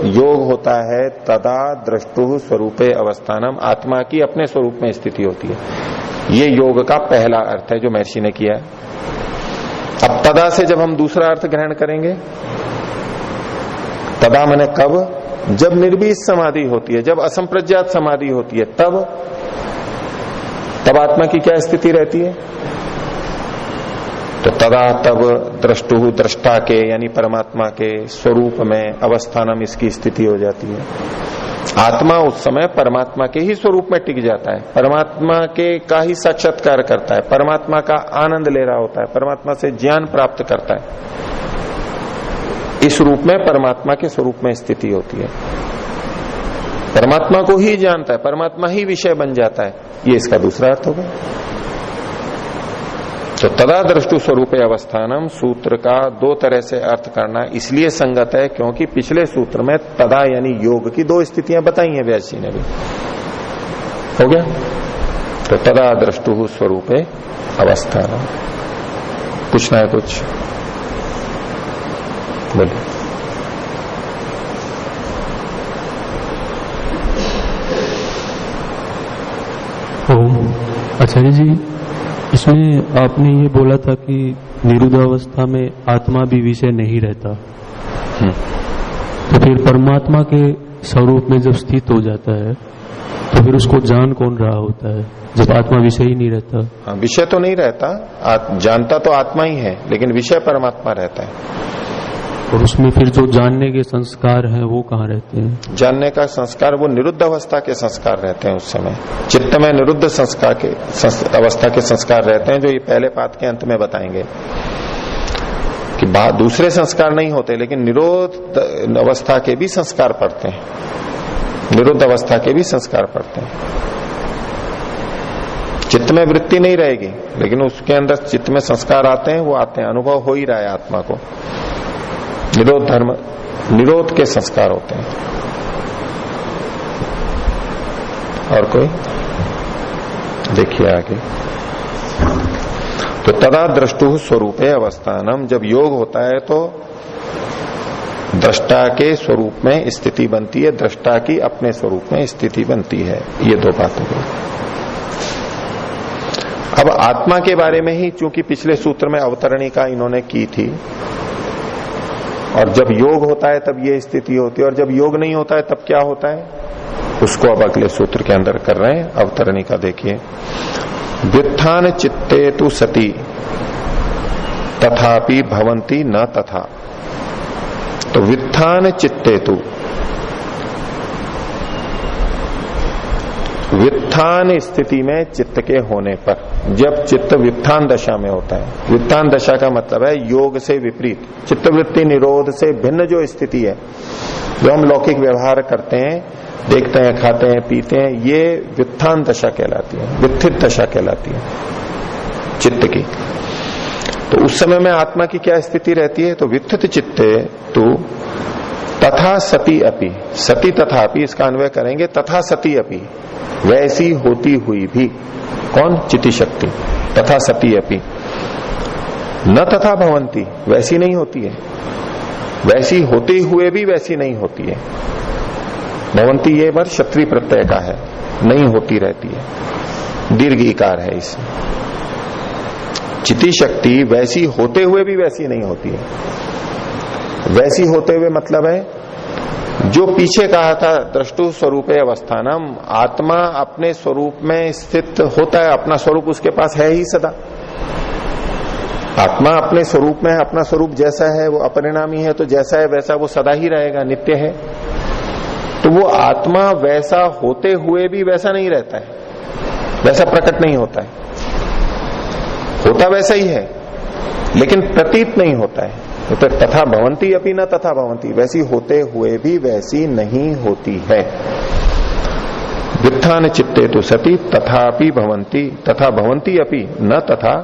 योग होता है तदा द्रष्टु स्वरूपे अवस्थानम, आत्मा की अपने स्वरूप में स्थिति होती है। ये योग का पहला अर्थ है जो महर्षि ने किया है। अब तदा से जब हम दूसरा अर्थ ग्रहण करेंगे, तदा माने कब, जब निर्बीज समाधि होती है, जब असंप्रज्ञात समाधि होती है, तब आत्मा की क्या स्थिति रहती है? तो तदा तब द्रष्टु दृष्टा के यानी परमात्मा के स्वरूप में अवस्थानम इसकी स्थिति हो जाती है। आत्मा उस समय परमात्मा के ही स्वरूप में टिक जाता है, परमात्मा के का ही साक्षात्कार करता है, परमात्मा का आनंद ले रहा होता है, परमात्मा से ज्ञान प्राप्त करता है। इस रूप में परमात्मा के स्वरूप में स्थिति होती है, परमात्मा को ही जानता है, परमात्मा ही विषय बन जाता है। ये इसका दूसरा अर्थ होगा। तो तदा दृष्टु स्वरूप अवस्थानम सूत्र का दो तरह से अर्थ करना इसलिए संगत है क्योंकि पिछले सूत्र में तदा यानी योग की दो स्थितियां बताई हैं व्यास जी ने भी। हो गया? तो तदा दृष्टु स्वरूप अवस्थानम। पूछना है कुछ? बोलिए। आचार्य जी, इसमें आपने ये बोला था कि निरुद्ध अवस्था में आत्मा भी विषय नहीं रहता, तो फिर परमात्मा के स्वरूप में जब स्थित हो जाता है तो फिर उसको जान कौन रहा होता है जब आत्मा विषय ही नहीं रहता? हाँ, विषय तो नहीं रहता, जानता तो आत्मा ही है, लेकिन विषय परमात्मा रहता है। और उसमें फिर जो जानने के संस्कार हैं वो कहाँ रहते हैं? जानने का संस्कार वो निरुद्ध अवस्था के संस्कार रहते हैं। उस समय चित्त में निरुद्ध संस्कार के अवस्था के संस्कार रहते हैं, जो ये पहले पाठ के अंत में बताएंगे कि दूसरे संस्कार नहीं होते, लेकिन निरोध अवस्था के भी संस्कार पड़ते हैं, निरुद्ध अवस्था के भी संस्कार पड़ते हैं। चित्त में वृत्ति नहीं रहेगी, लेकिन उसके अंदर चित्त में संस्कार आते हैं, वो आते हैं, अनुभव हो ही रहा है आत्मा को। निरोध धर्म, निरोध के संस्कार होते हैं। और कोई? देखिए आगे। तो तदा दृष्टु स्वरूपे अवस्थानम, जब योग होता है तो दृष्टा के स्वरूप में स्थिति बनती है, दृष्टा की अपने स्वरूप में स्थिति बनती है। ये दो बातें हुई। अब आत्मा के बारे में ही चूंकि पिछले सूत्र में अवतरणी का इन्होंने की थी, और जब योग होता है तब ये स्थिति होती है, और जब योग नहीं होता है तब क्या होता है, उसको अब अगले सूत्र के अंदर कर रहे हैं अवतरणी का। देखिए, व्युत्थान चित्ते तु सती तथापि भवंती न तथा। तो व्युत्थान चित्ते तु, व्युत्थान स्थिति में चित्त के होने पर, जब चित्त व्युत्थान दशा में होता है, व्युत्थान दशा का मतलब है योग से विपरीत, चित्तवृत्ति निरोध से भिन्न जो स्थिति है, जो हम लौकिक व्यवहार करते हैं, देखते हैं, खाते हैं, पीते हैं, ये व्युत्थान दशा कहलाती है, व्युत्थित दशा कहलाती है चित्त की। तो उस समय में आत्मा की क्या स्थिति रहती है? तो व्युत्थित चित्ते तो तथा सती अपि, सती तथा अपि इसका अन्वय करेंगे, तथा सती अपि, वैसी होती हुई भी। कौन? चिति शक्ति। तथा सती अपि, न तथा भवंती, वैसी नहीं होती है, वैसी होते हुए भी वैसी नहीं होती है। भवंती ये वर्ष क्षत्रिय प्रत्यय का है, नहीं होती रहती है, दीर्घ इकार है इसमें। चिति शक्ति वैसी होते हुए भी वैसी नहीं होती है। वैसी होते हुए मतलब है जो पीछे कहा था दृष्टु स्वरूपे अवस्थानम, आत्मा अपने स्वरूप में स्थित होता है, अपना स्वरूप उसके पास है ही सदा। आत्मा अपने स्वरूप में है, अपना स्वरूप जैसा है वो अपरिणामी है, तो जैसा है वैसा वो सदा ही रहेगा, नित्य है। तो वो आत्मा वैसा होते हुए भी वैसा नहीं रहता है, वैसा प्रकट नहीं होता है, होता वैसा ही है लेकिन प्रतीत नहीं होता है। तो तथा भवंती अपि न तथा भवंती, वैसी होते हुए भी वैसी नहीं होती है। व्युत्थान चित्ते तो सती तथापि भवंती, तथा भवंती अपि न तथा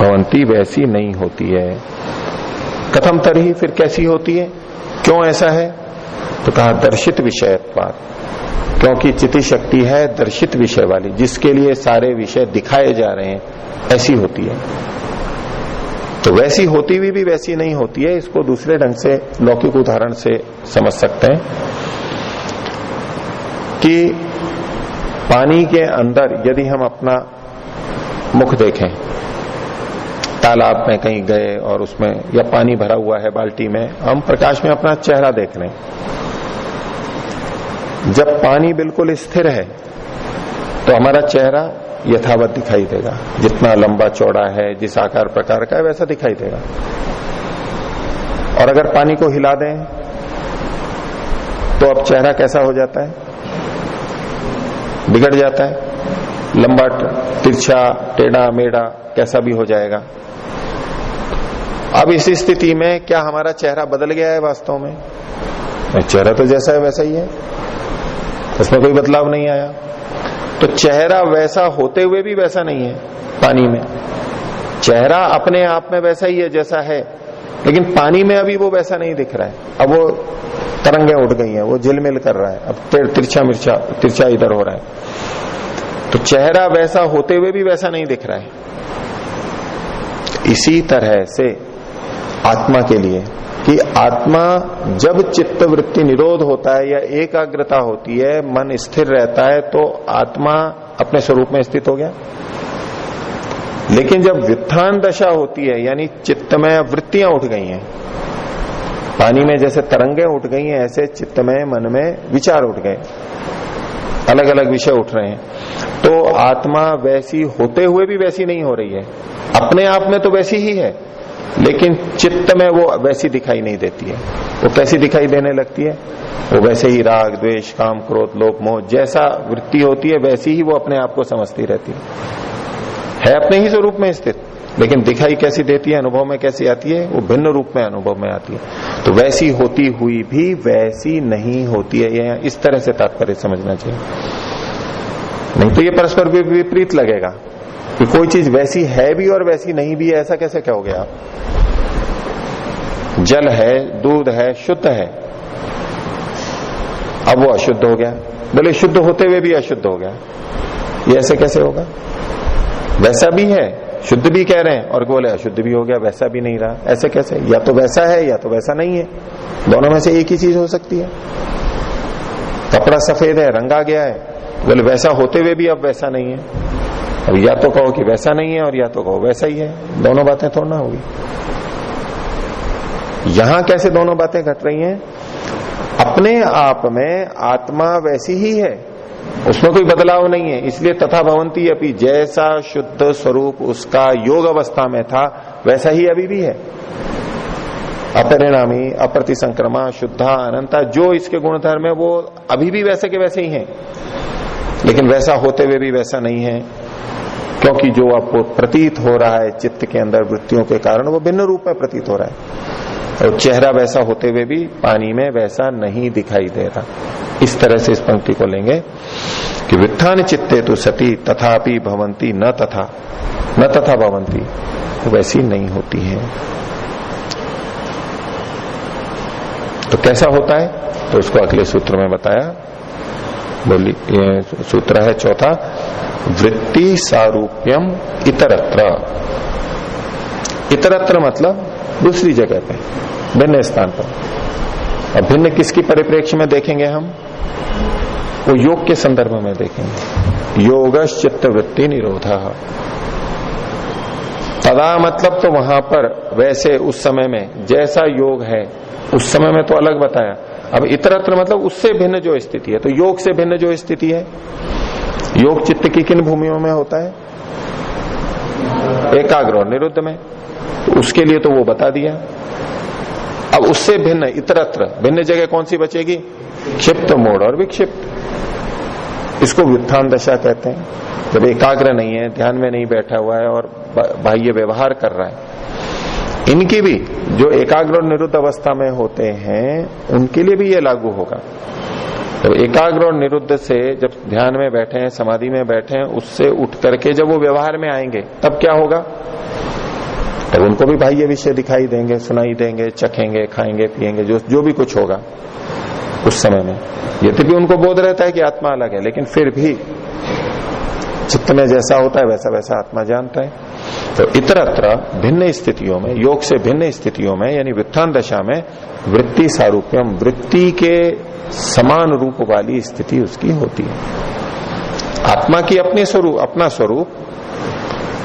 भवंती, वैसी नहीं होती है। कथम तरही, फिर कैसी होती है, क्यों ऐसा है? तो कहा दर्शित विषयत्वात्, क्योंकि चिति शक्ति है दर्शित विषय वाली, जिसके लिए सारे विषय दिखाए जा रहे हैं, ऐसी होती है। तो वैसी होती हुई भी वैसी नहीं होती है। इसको दूसरे ढंग से लौकिक उदाहरण से समझ सकते हैं कि पानी के अंदर यदि हम अपना मुख देखें, तालाब में कहीं गए और उसमें या पानी भरा हुआ है बाल्टी में, हम प्रकाश में अपना चेहरा देख रहे हैं। जब पानी बिल्कुल स्थिर है तो हमारा चेहरा यथावत दिखाई देगा, जितना लंबा चौड़ा है, जिस आकार प्रकार का है वैसा दिखाई देगा। और अगर पानी को हिला दें तो अब चेहरा कैसा हो जाता है, बिगड़ जाता है, लंबा तिरछा टेढ़ा मेढ़ा कैसा भी हो जाएगा। अब इस स्थिति में क्या हमारा चेहरा बदल गया है? वास्तव में चेहरा तो जैसा है वैसा ही है, उसमें कोई बदलाव नहीं आया। तो चेहरा वैसा होते हुए भी वैसा नहीं है पानी में। चेहरा अपने आप में वैसा ही है जैसा है, लेकिन पानी में अभी वो वैसा नहीं दिख रहा है। अब वो तरंगें उठ गई हैं, वो झिलमिल कर रहा है, अब तिरछा इधर हो रहा है। तो चेहरा वैसा होते हुए भी वैसा नहीं दिख रहा है। इसी तरह से आत्मा के लिए कि आत्मा जब चित्त वृत्ति निरोध होता है या एकाग्रता होती है, मन स्थिर रहता है, तो आत्मा अपने स्वरूप में स्थित हो गया। लेकिन जब व्युत्थान दशा होती है, यानी चित्त में वृत्तियां उठ गई हैं, पानी में जैसे तरंगें उठ गई हैं, ऐसे चित्त में मन में विचार उठ गए, अलग अलग विषय उठ रहे हैं, तो आत्मा वैसी होते हुए भी वैसी नहीं हो रही है। अपने आप में तो वैसी ही है, लेकिन चित्त में वो वैसी दिखाई नहीं देती है। वो कैसी दिखाई देने लगती है? वो वैसे ही राग द्वेष काम क्रोध लोभ मोह जैसा वृत्ति होती है वैसी ही वो अपने आप को समझती रहती है अपने ही स्वरूप में स्थित, लेकिन दिखाई कैसी देती है, अनुभव में कैसी आती है? वो भिन्न रूप में अनुभव में आती है। तो वैसी होती हुई भी वैसी नहीं होती है, या इस तरह से तात्पर्य समझना चाहिए। नहीं तो ये परस्पर विपरीत लगेगा कि कोई चीज वैसी है भी और वैसी नहीं भी है, ऐसा कैसे कहोगे आप? जल है, दूध है, शुद्ध है, अब वो अशुद्ध हो गया, बोले शुद्ध होते हुए भी अशुद्ध हो गया, ये ऐसे कैसे होगा? वैसा भी है, शुद्ध भी कह रहे हैं, और बोले अशुद्ध भी हो गया, वैसा भी नहीं रहा, ऐसे कैसे? या तो वैसा है या तो वैसा नहीं है, दोनों में से एक ही चीज हो सकती है। कपड़ा सफेद है, रंगा गया है, बोले वैसा होते हुए भी अब वैसा नहीं है। अब या तो कहो कि वैसा नहीं है और या तो कहो वैसा ही है, दोनों बातें थोड़ा ना होगी। यहां कैसे दोनों बातें घट रही हैं? अपने आप में आत्मा वैसी ही है, उसमें कोई बदलाव नहीं है, इसलिए तथा भवंती अपि, जैसा शुद्ध स्वरूप उसका योग अवस्था में था वैसा ही अभी भी है। अपरिणामी, अप्रतिसंक्रमा, शुद्धा, अनंता, जो इसके गुणधर्म है वो अभी भी वैसे के वैसे ही हैं, लेकिन वैसा होते हुए भी वैसा नहीं है, क्योंकि जो आपको प्रतीत हो रहा है चित्त के अंदर वृत्तियों के कारण वो भिन्न रूप में प्रतीत हो रहा है। और चेहरा वैसा होते हुए भी पानी में वैसा नहीं दिखाई दे रहा। इस तरह से इस पंक्ति को लेंगे कि व्युत्थान चित्ते तो सती तथापि भवंती न तथा भवंती, वैसी नहीं होती है। तो कैसा होता है? तो इसको अगले सूत्र में बताया। बोली, ये सूत्र है चौथा, वृत्ति सारूप्यम इतरत्र। इतरत्र मतलब दूसरी जगह पे, भिन्न स्थान पर। अब भिन्न किसकी परिप्रेक्ष्य में देखेंगे हम? वो योग के संदर्भ में देखेंगे। योगश्च चित्त वृत्ति निरोधा। तदा मतलब तो वहां पर वैसे उस समय में जैसा योग है उस समय में तो अलग बताया। अब इतरत्र मतलब उससे भिन्न जो स्थिति है, तो योग से भिन्न जो स्थिति है, योग चित्त की किन भूमियों में होता है? एकाग्र और निरुद्ध में, तो उसके लिए तो वो बता दिया। अब उससे भिन्न इतरत्र भिन्न जगह कौन सी बचेगी? क्षिप्त, मूढ़ और विक्षिप्त। इसको व्युत्थान दशा कहते हैं। जब एकाग्र नहीं है, ध्यान में नहीं बैठा हुआ है और बाह्य व्यवहार कर रहा है, इनकी भी जो एकाग्र और निरुद्ध अवस्था में होते हैं उनके लिए भी ये लागू होगा। तो एकाग्र और निरुद्ध से जब ध्यान में बैठे हैं, समाधि में बैठे हैं, उससे उठ करके जब वो व्यवहार में आएंगे तब क्या होगा? तब उनको भी बाह्य विषय दिखाई देंगे, सुनाई देंगे, चखेंगे, खाएंगे, पिएंगे, जो भी कुछ होगा उस समय में। यद्यपि उनको बोध रहता है कि आत्मा अलग है, लेकिन फिर भी चित्त में जैसा होता है वैसा वैसा आत्मा जानता है। तो इतरत्र भिन्न स्थितियों में, योग से भिन्न स्थितियों में, यानी व्युत्थान दशा में वृत्ति सारूप्यम, वृत्ति के समान रूप वाली स्थिति उसकी होती है। आत्मा की अपना स्वरूप,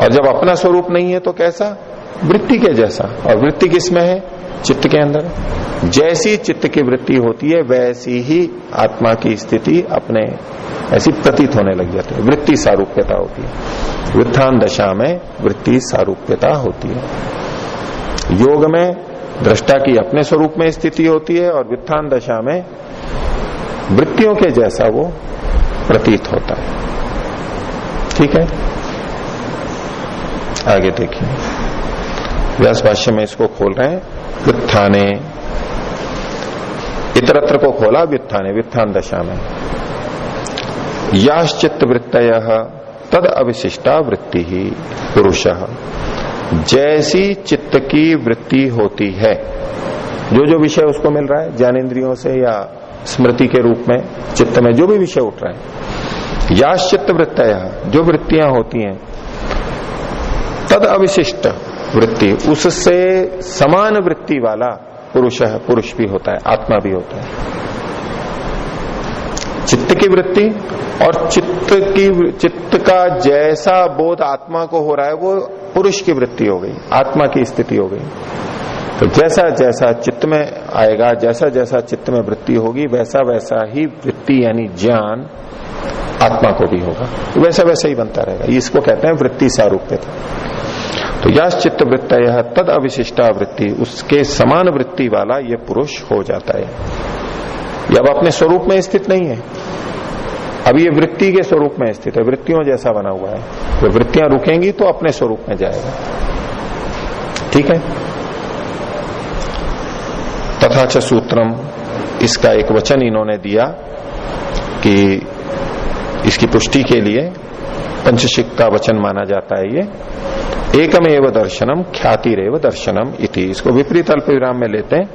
और जब अपना स्वरूप नहीं है तो कैसा? वृत्ति के जैसा। और वृत्ति किसमें है? चित्त के अंदर। जैसी चित्त की वृत्ति होती है वैसी ही आत्मा की स्थिति अपने ऐसी प्रतीत होने लग जाती है। वृत्ति सारूप्यता होती है। व्युत्थान दशा में वृत्ति सारूप्यता होती है। योग में दृष्टा की अपने स्वरूप में स्थिति होती है और व्युत्थान दशा में वृत्तियों के जैसा वो प्रतीत होता है। ठीक है, आगे देखिए व्यास भाष्य में इसको खोल रहे हैं। व्युत्थाने, इतरत्र को खोला व्युत्थाने, व्युत्थान दशा में। याश्चित्त वृत्तयः तद अविशिष्टा वृत्ति ही पुरुषः, जैसी चित्त की वृत्ति होती है, जो जो विषय उसको मिल रहा है ज्ञानेन्द्रियों से या स्मृति के रूप में चित्त में जो भी विषय उठ रहा है, याश्चित्त वृत्तयः, जो वृत्तियां होती हैं, तद अविशिष्ट वृत्ति, उससे समान वृत्ति वाला पुरुष है, पुरुष भी होता है, आत्मा भी होता है। चित्त की वृत्ति और चित्त का जैसा बोध आत्मा को हो रहा है वो पुरुष की वृत्ति हो गई, आत्मा की स्थिति हो गई। तो जैसा जैसा चित्त में आएगा, जैसा जैसा चित्त में वृत्ति होगी, वैसा वैसा ही वृत्ति यानी ज्ञान आत्मा को भी होगा, वैसा वैसा ही बनता रहेगा। इसको कहते हैं वृत्ति सारूप्यता। तो याश्चित्त वृत्तयः तद अविशिष्टा वृत्ति, उसके समान वृत्ति वाला ये पुरुष हो जाता है। ये अब अपने स्वरूप में स्थित नहीं है, अब ये वृत्ति के स्वरूप में स्थित है, वृत्तियों जैसा बना हुआ है। तो वृत्तियां रुकेंगी तो अपने स्वरूप में जाएगा। ठीक है। तथा च सूत्रम, इसका एक वचन इन्होंने दिया कि इसकी पुष्टि के लिए पंचशिक का वचन माना जाता है। ये एकमेव दर्शनम ख्यातिरेव दर्शनम इति, इसको विपरीत अल्प विराम में लेते हैं।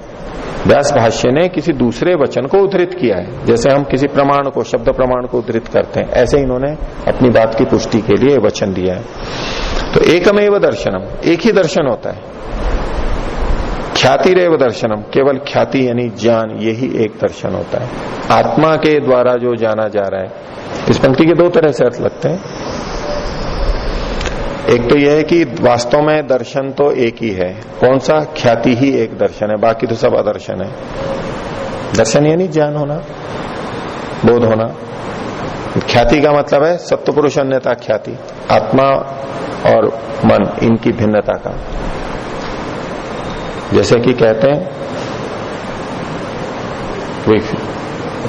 व्यास भाष्य ने किसी दूसरे वचन को उद्धृत किया है, जैसे हम किसी प्रमाण को, शब्द प्रमाण को उद्धृत करते हैं, ऐसे इन्होंने अपनी बात की पुष्टि के लिए वचन दिया है। तो एकमेव दर्शनम, एक ही दर्शन होता है। ख्यातिरेव दर्शनम, केवल ख्याति यानी ज्ञान, यही एक दर्शन होता है। आत्मा के द्वारा जो जाना जा रहा है। इस पंक्ति के दो तरह से अर्थ लगते हैं। एक तो यह है कि वास्तव में दर्शन तो एक ही है, कौन सा? ख्याति ही एक दर्शन है, बाकी तो सब अदर्शन है। दर्शन यानी ज्ञान होना, बोध होना। ख्याति का मतलब है सत्व पुरुष अन्यता ख्याति, आत्मा और मन इनकी भिन्नता का। जैसे कि कहते हैं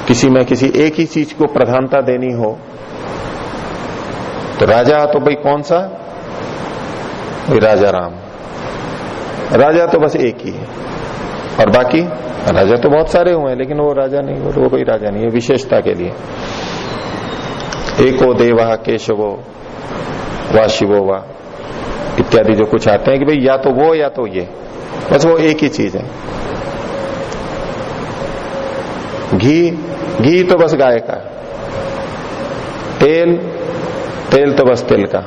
किसी में किसी एक ही चीज को प्रधानता देनी हो तो राजा तो भाई कौन सा? राजा राम, राजा तो बस एक ही है, और बाकी राजा तो बहुत सारे हुए हैं लेकिन वो राजा नहीं, वो कोई राजा नहीं है, विशेषता के लिए। एको देवा केशवो वा शिवो वा इत्यादि जो कुछ आते हैं कि भाई या तो वो या तो ये, बस वो एक ही चीज है। घी तो बस गाय का, तेल तो बस तिल का।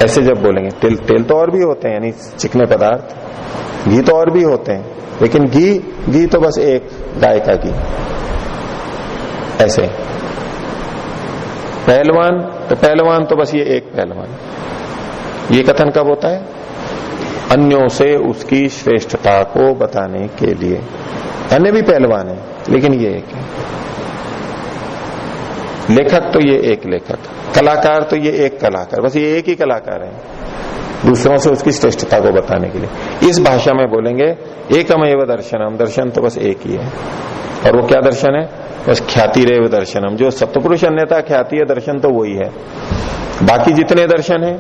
ऐसे जब बोलेंगे तेल तो और भी होते हैं यानी चिकने पदार्थ, घी तो और भी होते हैं, लेकिन घी तो बस एक गाय का घी। ऐसे पहलवान तो बस ये एक पहलवान। ये कथन कब होता है? अन्यों से उसकी श्रेष्ठता को बताने के लिए। अन्य भी पहलवान है लेकिन ये एक है। लेखक तो ये एक लेखक, कलाकार तो ये एक कलाकार, बस ये एक ही कलाकार है, दूसरों से उसकी श्रेष्ठता को बताने के लिए। इस भाषा में बोलेंगे एकमेव दर्शनम, दर्शन तो बस एक ही है। और वो क्या दर्शन है? बस ख्यातिरेव दर्शनम, जो सत्पुरुष अन्यथा ख्याति है, दर्शन तो वही है। बाकी जितने दर्शन है,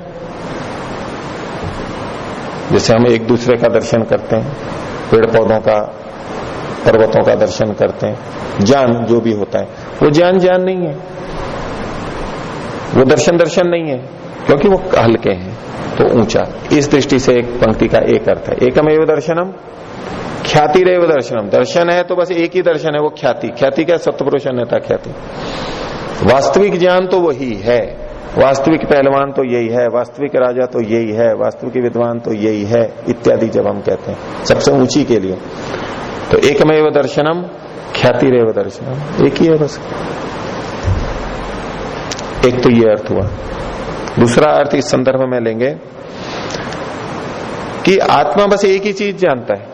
जैसे हम एक दूसरे का दर्शन करते हैं, पेड़ पौधों का, पर्वतों का दर्शन करते हैं, ज्ञान जो भी होता है, वो ज्ञान नहीं है, वो दर्शन नहीं है, क्योंकि वो हल्के हैं तो ऊंचा। इस दृष्टि से एक पंक्ति का एक अर्थ है एकमेव दर्शनम ख्यातिरेव दर्शनम। दर्शन है तो बस एक ही दर्शन है, वो ख्याति क्या? सत्पुरुष अन्यथा ख्याति। वास्तविक ज्ञान तो वही है, वास्तविक पहलवान तो यही है, वास्तविक राजा तो यही है, वास्तविक विद्वान तो यही है, इत्यादि जब हम कहते हैं सबसे ऊंची के लिए। तो एकमेव दर्शनम ख्यातिरेव दर्शनम, एक ही है बस। एक तो ये अर्थ हुआ। दूसरा अर्थ इस संदर्भ में लेंगे कि आत्मा बस एक ही चीज जानता है,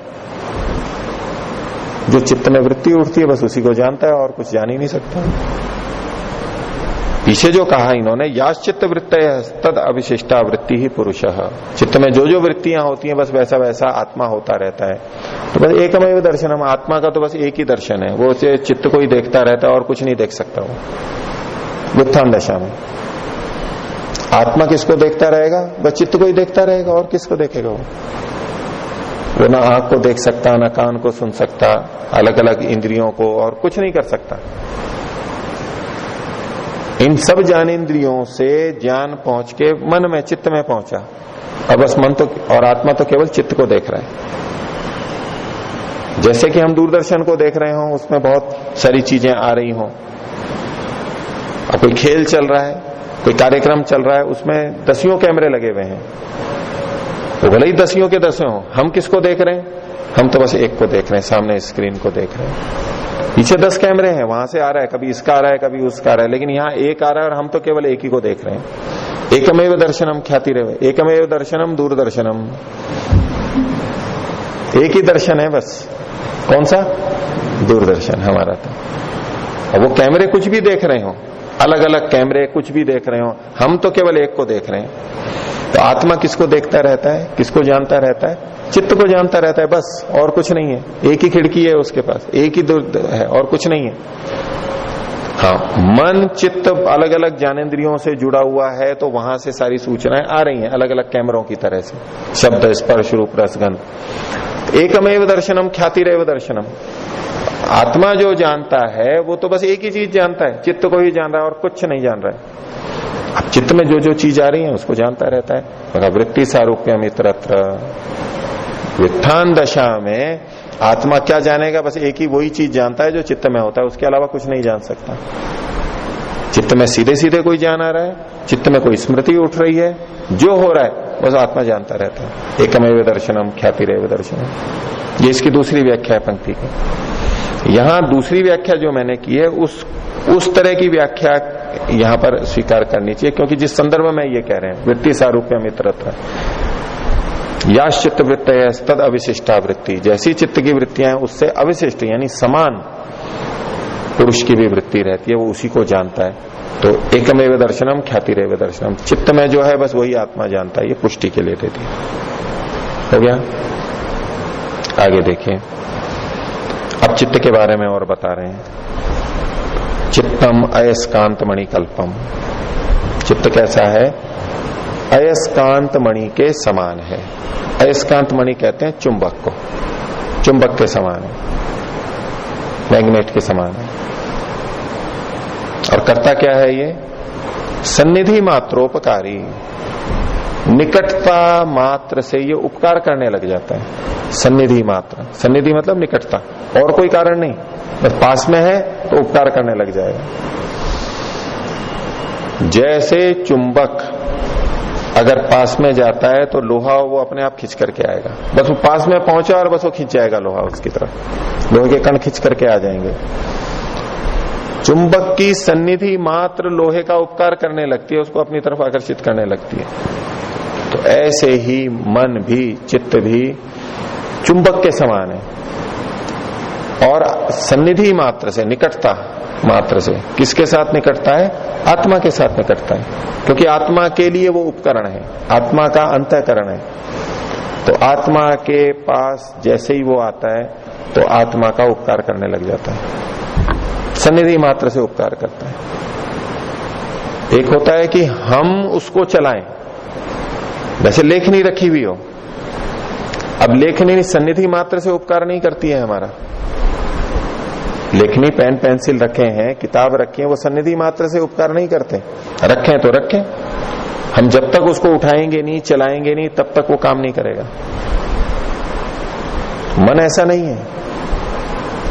जो चित्त में वृत्ति उठती है बस उसी को जानता है और कुछ जान ही नहीं सकता। पीछे जो कहा इन्होंने, याश्चित्त वृत्तय तद अविशिष्टा वृत्ति ही पुरुष, चित्त में जो जो वृत्तियां होती हैं बस वैसा वैसा आत्मा होता रहता है। तो बस एकमेव दर्शनम, आत्मा का तो बस एक ही दर्शन है, वो चित्त को ही देखता रहता है और कुछ नहीं देख सकता वो व्युत्थान दशा में। आत्मा किसको देखता रहेगा? बस चित्त को ही देखता रहेगा और किसको देखेगा वो ना आंख को देख सकता, ना कान को सुन सकता, अलग अलग इंद्रियों को, और कुछ नहीं कर सकता। इन सब ज्ञानेन्द्रियों से ज्ञान पहुंच के मन में, चित्त में पहुंचा, और बस मन तो और आत्मा तो केवल चित्त को देख रहा है। जैसे कि हम दूरदर्शन को देख रहे हो, उसमें बहुत सारी चीजें आ रही हो, और कोई खेल चल रहा है, कोई कार्यक्रम चल रहा है, उसमें दसियों कैमरे लगे हुए हैं, तो भले ही दसियों के दसियों, हम किसको देख रहे हैं? हम तो बस एक को देख रहे हैं, सामने स्क्रीन को देख रहे हैं। पीछे 10 कैमरे हैं, वहां से आ रहा है, कभी इसका आ रहा है, कभी उसका आ रहा है, लेकिन यहाँ एक आ रहा है और हम तो केवल एक ही को देख रहे हैं। एकमेव दर्शनम ख्याति रहे, एकमेव दर्शनम दूरदर्शनम, एक ही दर्शन है बस। कौन सा? दूरदर्शन हमारा। तो अब वो कैमरे कुछ भी देख रहे हो, अलग अलग कैमरे कुछ भी देख रहे हो, हम तो केवल एक को देख रहे हैं। तो आत्मा किसको देखता रहता है, किसको जानता रहता है? चित्त को जानता रहता है बस, और कुछ नहीं है। एक ही खिड़की है उसके पास, एक ही दूर है और कुछ नहीं है। हाँ, मन चित्त अलग अलग ज्ञानेंद्रियों से जुड़ा हुआ है, तो वहां से सारी सूचनाएं आ रही हैं अलग अलग कैमरों की तरह से, शब्द स्पर्श रूप रसगंध। एकमेव दर्शनम ख्यातिरेव दर्शनम, आत्मा जो जानता है वो तो बस एक ही चीज जानता है, चित्त को ही जान रहा है और कुछ नहीं जान रहा है। अब चित्त में जो जो चीज आ रही है उसको जानता रहता है। वृत्ति सारूप्यम इतरत्र, व्युत्थान दशा में आत्मा क्या जानेगा? बस एक ही वही चीज जानता है जो चित्त में होता है, उसके अलावा कुछ नहीं जान सकता। चित्त में सीधे सीधे कोई ज्ञान आ रहा है, चित्त में कोई स्मृति उठ रही है, जो हो रहा है बस आत्मा जानता रहता है। एकमेव दर्शनम ख्यातिरेव दर्शनम, ये इसकी दूसरी व्याख्या है पंक्ति की। यहां दूसरी व्याख्या जो मैंने की है उस तरह की व्याख्या यहां पर स्वीकार करनी चाहिए, क्योंकि जिस संदर्भ में ये कह रहे हैं, वृत्ति सारूप्यम इतरत्र, याश्चित्त वृत्तय तद अविशिष्टा वृत्ति, जैसी चित्त की वृत्तियां हैं उससे अविशिष्ट यानी समान पुरुष की भी वृत्ति रहती है, वो उसी को जानता है। तो एकमेव दर्शनम ख्यातिरेव दर्शनम, चित्त में जो है बस वही आत्मा जानता है, ये पुष्टि के लिए दे दी। हो गया? आगे देखिए, अब चित्त के बारे में और बता रहे हैं। चित्तम अयस्कांत मणिकल्पम, चित्त कैसा है? अयस्कांत मणि के समान है। अयस्कांत मणि कहते हैं चुंबक को, चुंबक के समान है, मैग्नेट के समान है। और करता क्या है ये? सन्निधि मात्रोपकारी, निकटता मात्र से ये उपकार करने लग जाता है। सन्निधि मात्र, सन्निधि मतलब निकटता, और कोई कारण नहीं, बस पास में है तो उपकार करने लग जाएगा। जैसे चुंबक अगर पास में जाता है तो लोहा वो अपने आप खींच करके आएगा, बस वो पास में पहुंचा और बस वो खींच जाएगा लोहा उसकी तरफ, लोहे के कण खींच करके आ जाएंगे। चुंबक की सन्निधि मात्र लोहे का उपकार करने लगती है, उसको अपनी तरफ आकर्षित करने लगती है। तो ऐसे ही मन भी, चित्त भी चुंबक के समान है, और सन्निधि मात्र से, निकटता मात्र से, किसके साथ निकटता है? आत्मा के साथ निकटता है, क्योंकि आत्मा के लिए वो उपकरण है, आत्मा का अंतःकरण है। तो आत्मा के पास जैसे ही वो आता है तो आत्मा का उपकार करने लग जाता है, सन्निधि मात्र से उपकार करता है। एक होता है कि हम उसको चलाएं, वैसे लेखनी रखी हुई हो, अब लेखनी सन्निधि मात्र से उपकार नहीं करती है हमारा। लेखनी पेन पेंसिल रखे हैं, किताब रखे हैं, वो सन्निधि मात्र से उपकार नहीं करते। रखें तो रखें, हम जब तक उसको उठाएंगे नहीं, चलाएंगे नहीं, तब तक वो काम नहीं करेगा। मन ऐसा नहीं है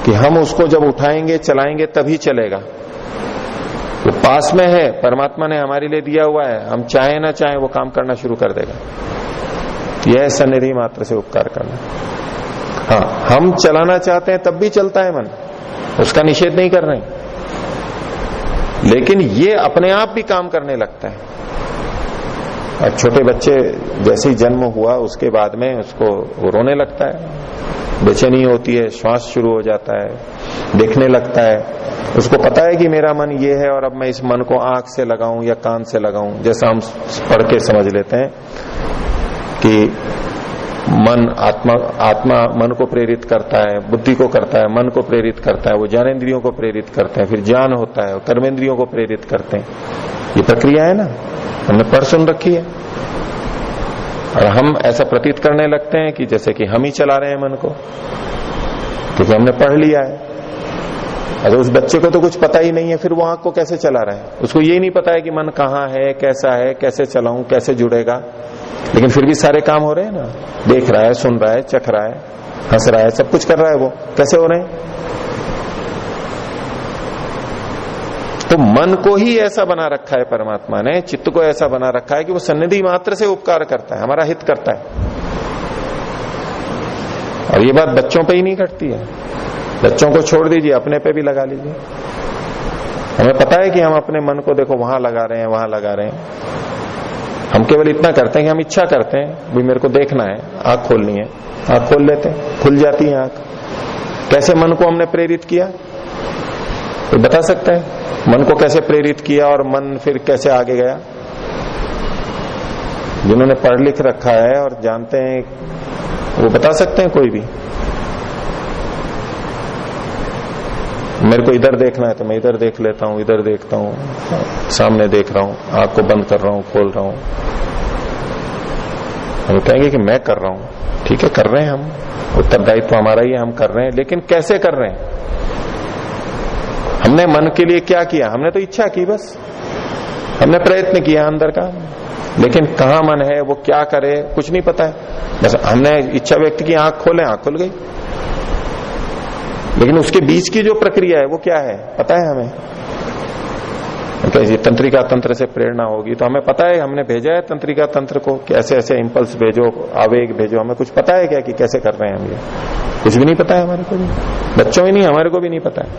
कि हम उसको जब उठाएंगे चलाएंगे तभी चलेगा। वो पास में है, परमात्मा ने हमारे लिए दिया हुआ है, हम चाहे ना चाहे वो काम करना शुरू कर देगा। यह सन्निधि मात्र से उपकार करना। हाँ, हम चलाना चाहते हैं तब भी चलता है मन, उसका निषेध नहीं कर रहे, लेकिन ये अपने आप भी काम करने लगता है। और छोटे बच्चे जैसे ही जन्म हुआ उसके बाद में उसको वो रोने लगता है, बेचैनी होती है, श्वास शुरू हो जाता है, देखने लगता है, उसको पता है कि मेरा मन ये है और अब मैं इस मन को आंख से लगाऊं या कान से लगाऊं। जैसा हम पढ़ के समझ लेते हैं कि मन आत्मा मन को प्रेरित करता है, बुद्धि को करता है, मन को प्रेरित करता है, वो ज्ञानेंद्रियों को प्रेरित करते हैं, फिर ज्ञान होता है, कर्मेंद्रियों को प्रेरित करते हैं। ये प्रक्रिया है ना, हमने पढ़ सुन रखी है। और हम ऐसा प्रतीत करने लगते हैं कि जैसे कि हम ही चला रहे हैं मन को, क्योंकि हमने पढ़ लिया है। अगर उस बच्चे को तो कुछ पता ही नहीं है, फिर वो आंख को कैसे चला रहा है? उसको ये नहीं पता है कि मन कहाँ है, कैसे चलाऊं, कैसे जुड़ेगा, लेकिन फिर भी सारे काम हो रहे हैं ना, देख रहा है, सुन रहा है, चख रहा है, हंस रहा है, सब कुछ कर रहा है। वो कैसे हो रहे हैं? तो मन को ही ऐसा बना रखा है परमात्मा ने, चित्त को ऐसा बना रखा है कि वो सन्निधि मात्र से उपकार करता है, हमारा हित करता है। और ये बात बच्चों पे ही नहीं घटती है, बच्चों को छोड़ दीजिए, अपने पे भी लगा लीजिए। हमें पता है कि हम अपने मन को देखो वहां लगा रहे हैं, वहां लगा रहे हैं। हम केवल इतना करते हैं कि हम इच्छा करते हैं, भी मेरे को देखना है, आंख खोलनी है, आंख खोल लेते हैं, खुल जाती है आंख। कैसे मन को हमने प्रेरित किया, तो बता सकते हैं मन को कैसे प्रेरित किया और मन फिर कैसे आगे गया? जिन्होंने पढ़ लिख रखा है और जानते हैं वो बता सकते हैं कोई भी। मेरे को इधर देखना है तो मैं इधर देख लेता हूं, इधर देखता हूं, सामने देख रहा हूं, आंख को बंद कर रहा हूं, खोल रहा हूं। हम कहेंगे कि मैं कर रहा हूं, ठीक है, कर रहे हैं हम, उत्तरदायित्व हमारा ही है, हम कर रहे हैं, लेकिन कैसे कर रहे हैं? हमने मन के लिए क्या किया? हमने तो इच्छा की, बस हमने प्रयत्न किया अंदर का, लेकिन कहाँ मन है, वो क्या करे, कुछ नहीं पता है। बस हमने इच्छा व्यक्त की, आंख खोले, आंख खुल गई, लेकिन उसके बीच की जो प्रक्रिया है वो क्या है पता है हमें? तंत्रिका तंत्र से प्रेरणा होगी तो हमें पता है, हमने भेजा है तंत्रिका तंत्र को कि ऐसे ऐसे इंपल्स भेजो, आवेग भेजो। हमें कुछ पता है क्या कि कैसे कर रहे हैं हम? ये कुछ भी नहीं पता है हमारे को भी, बच्चों ही नहीं, हमारे को भी नहीं पता है।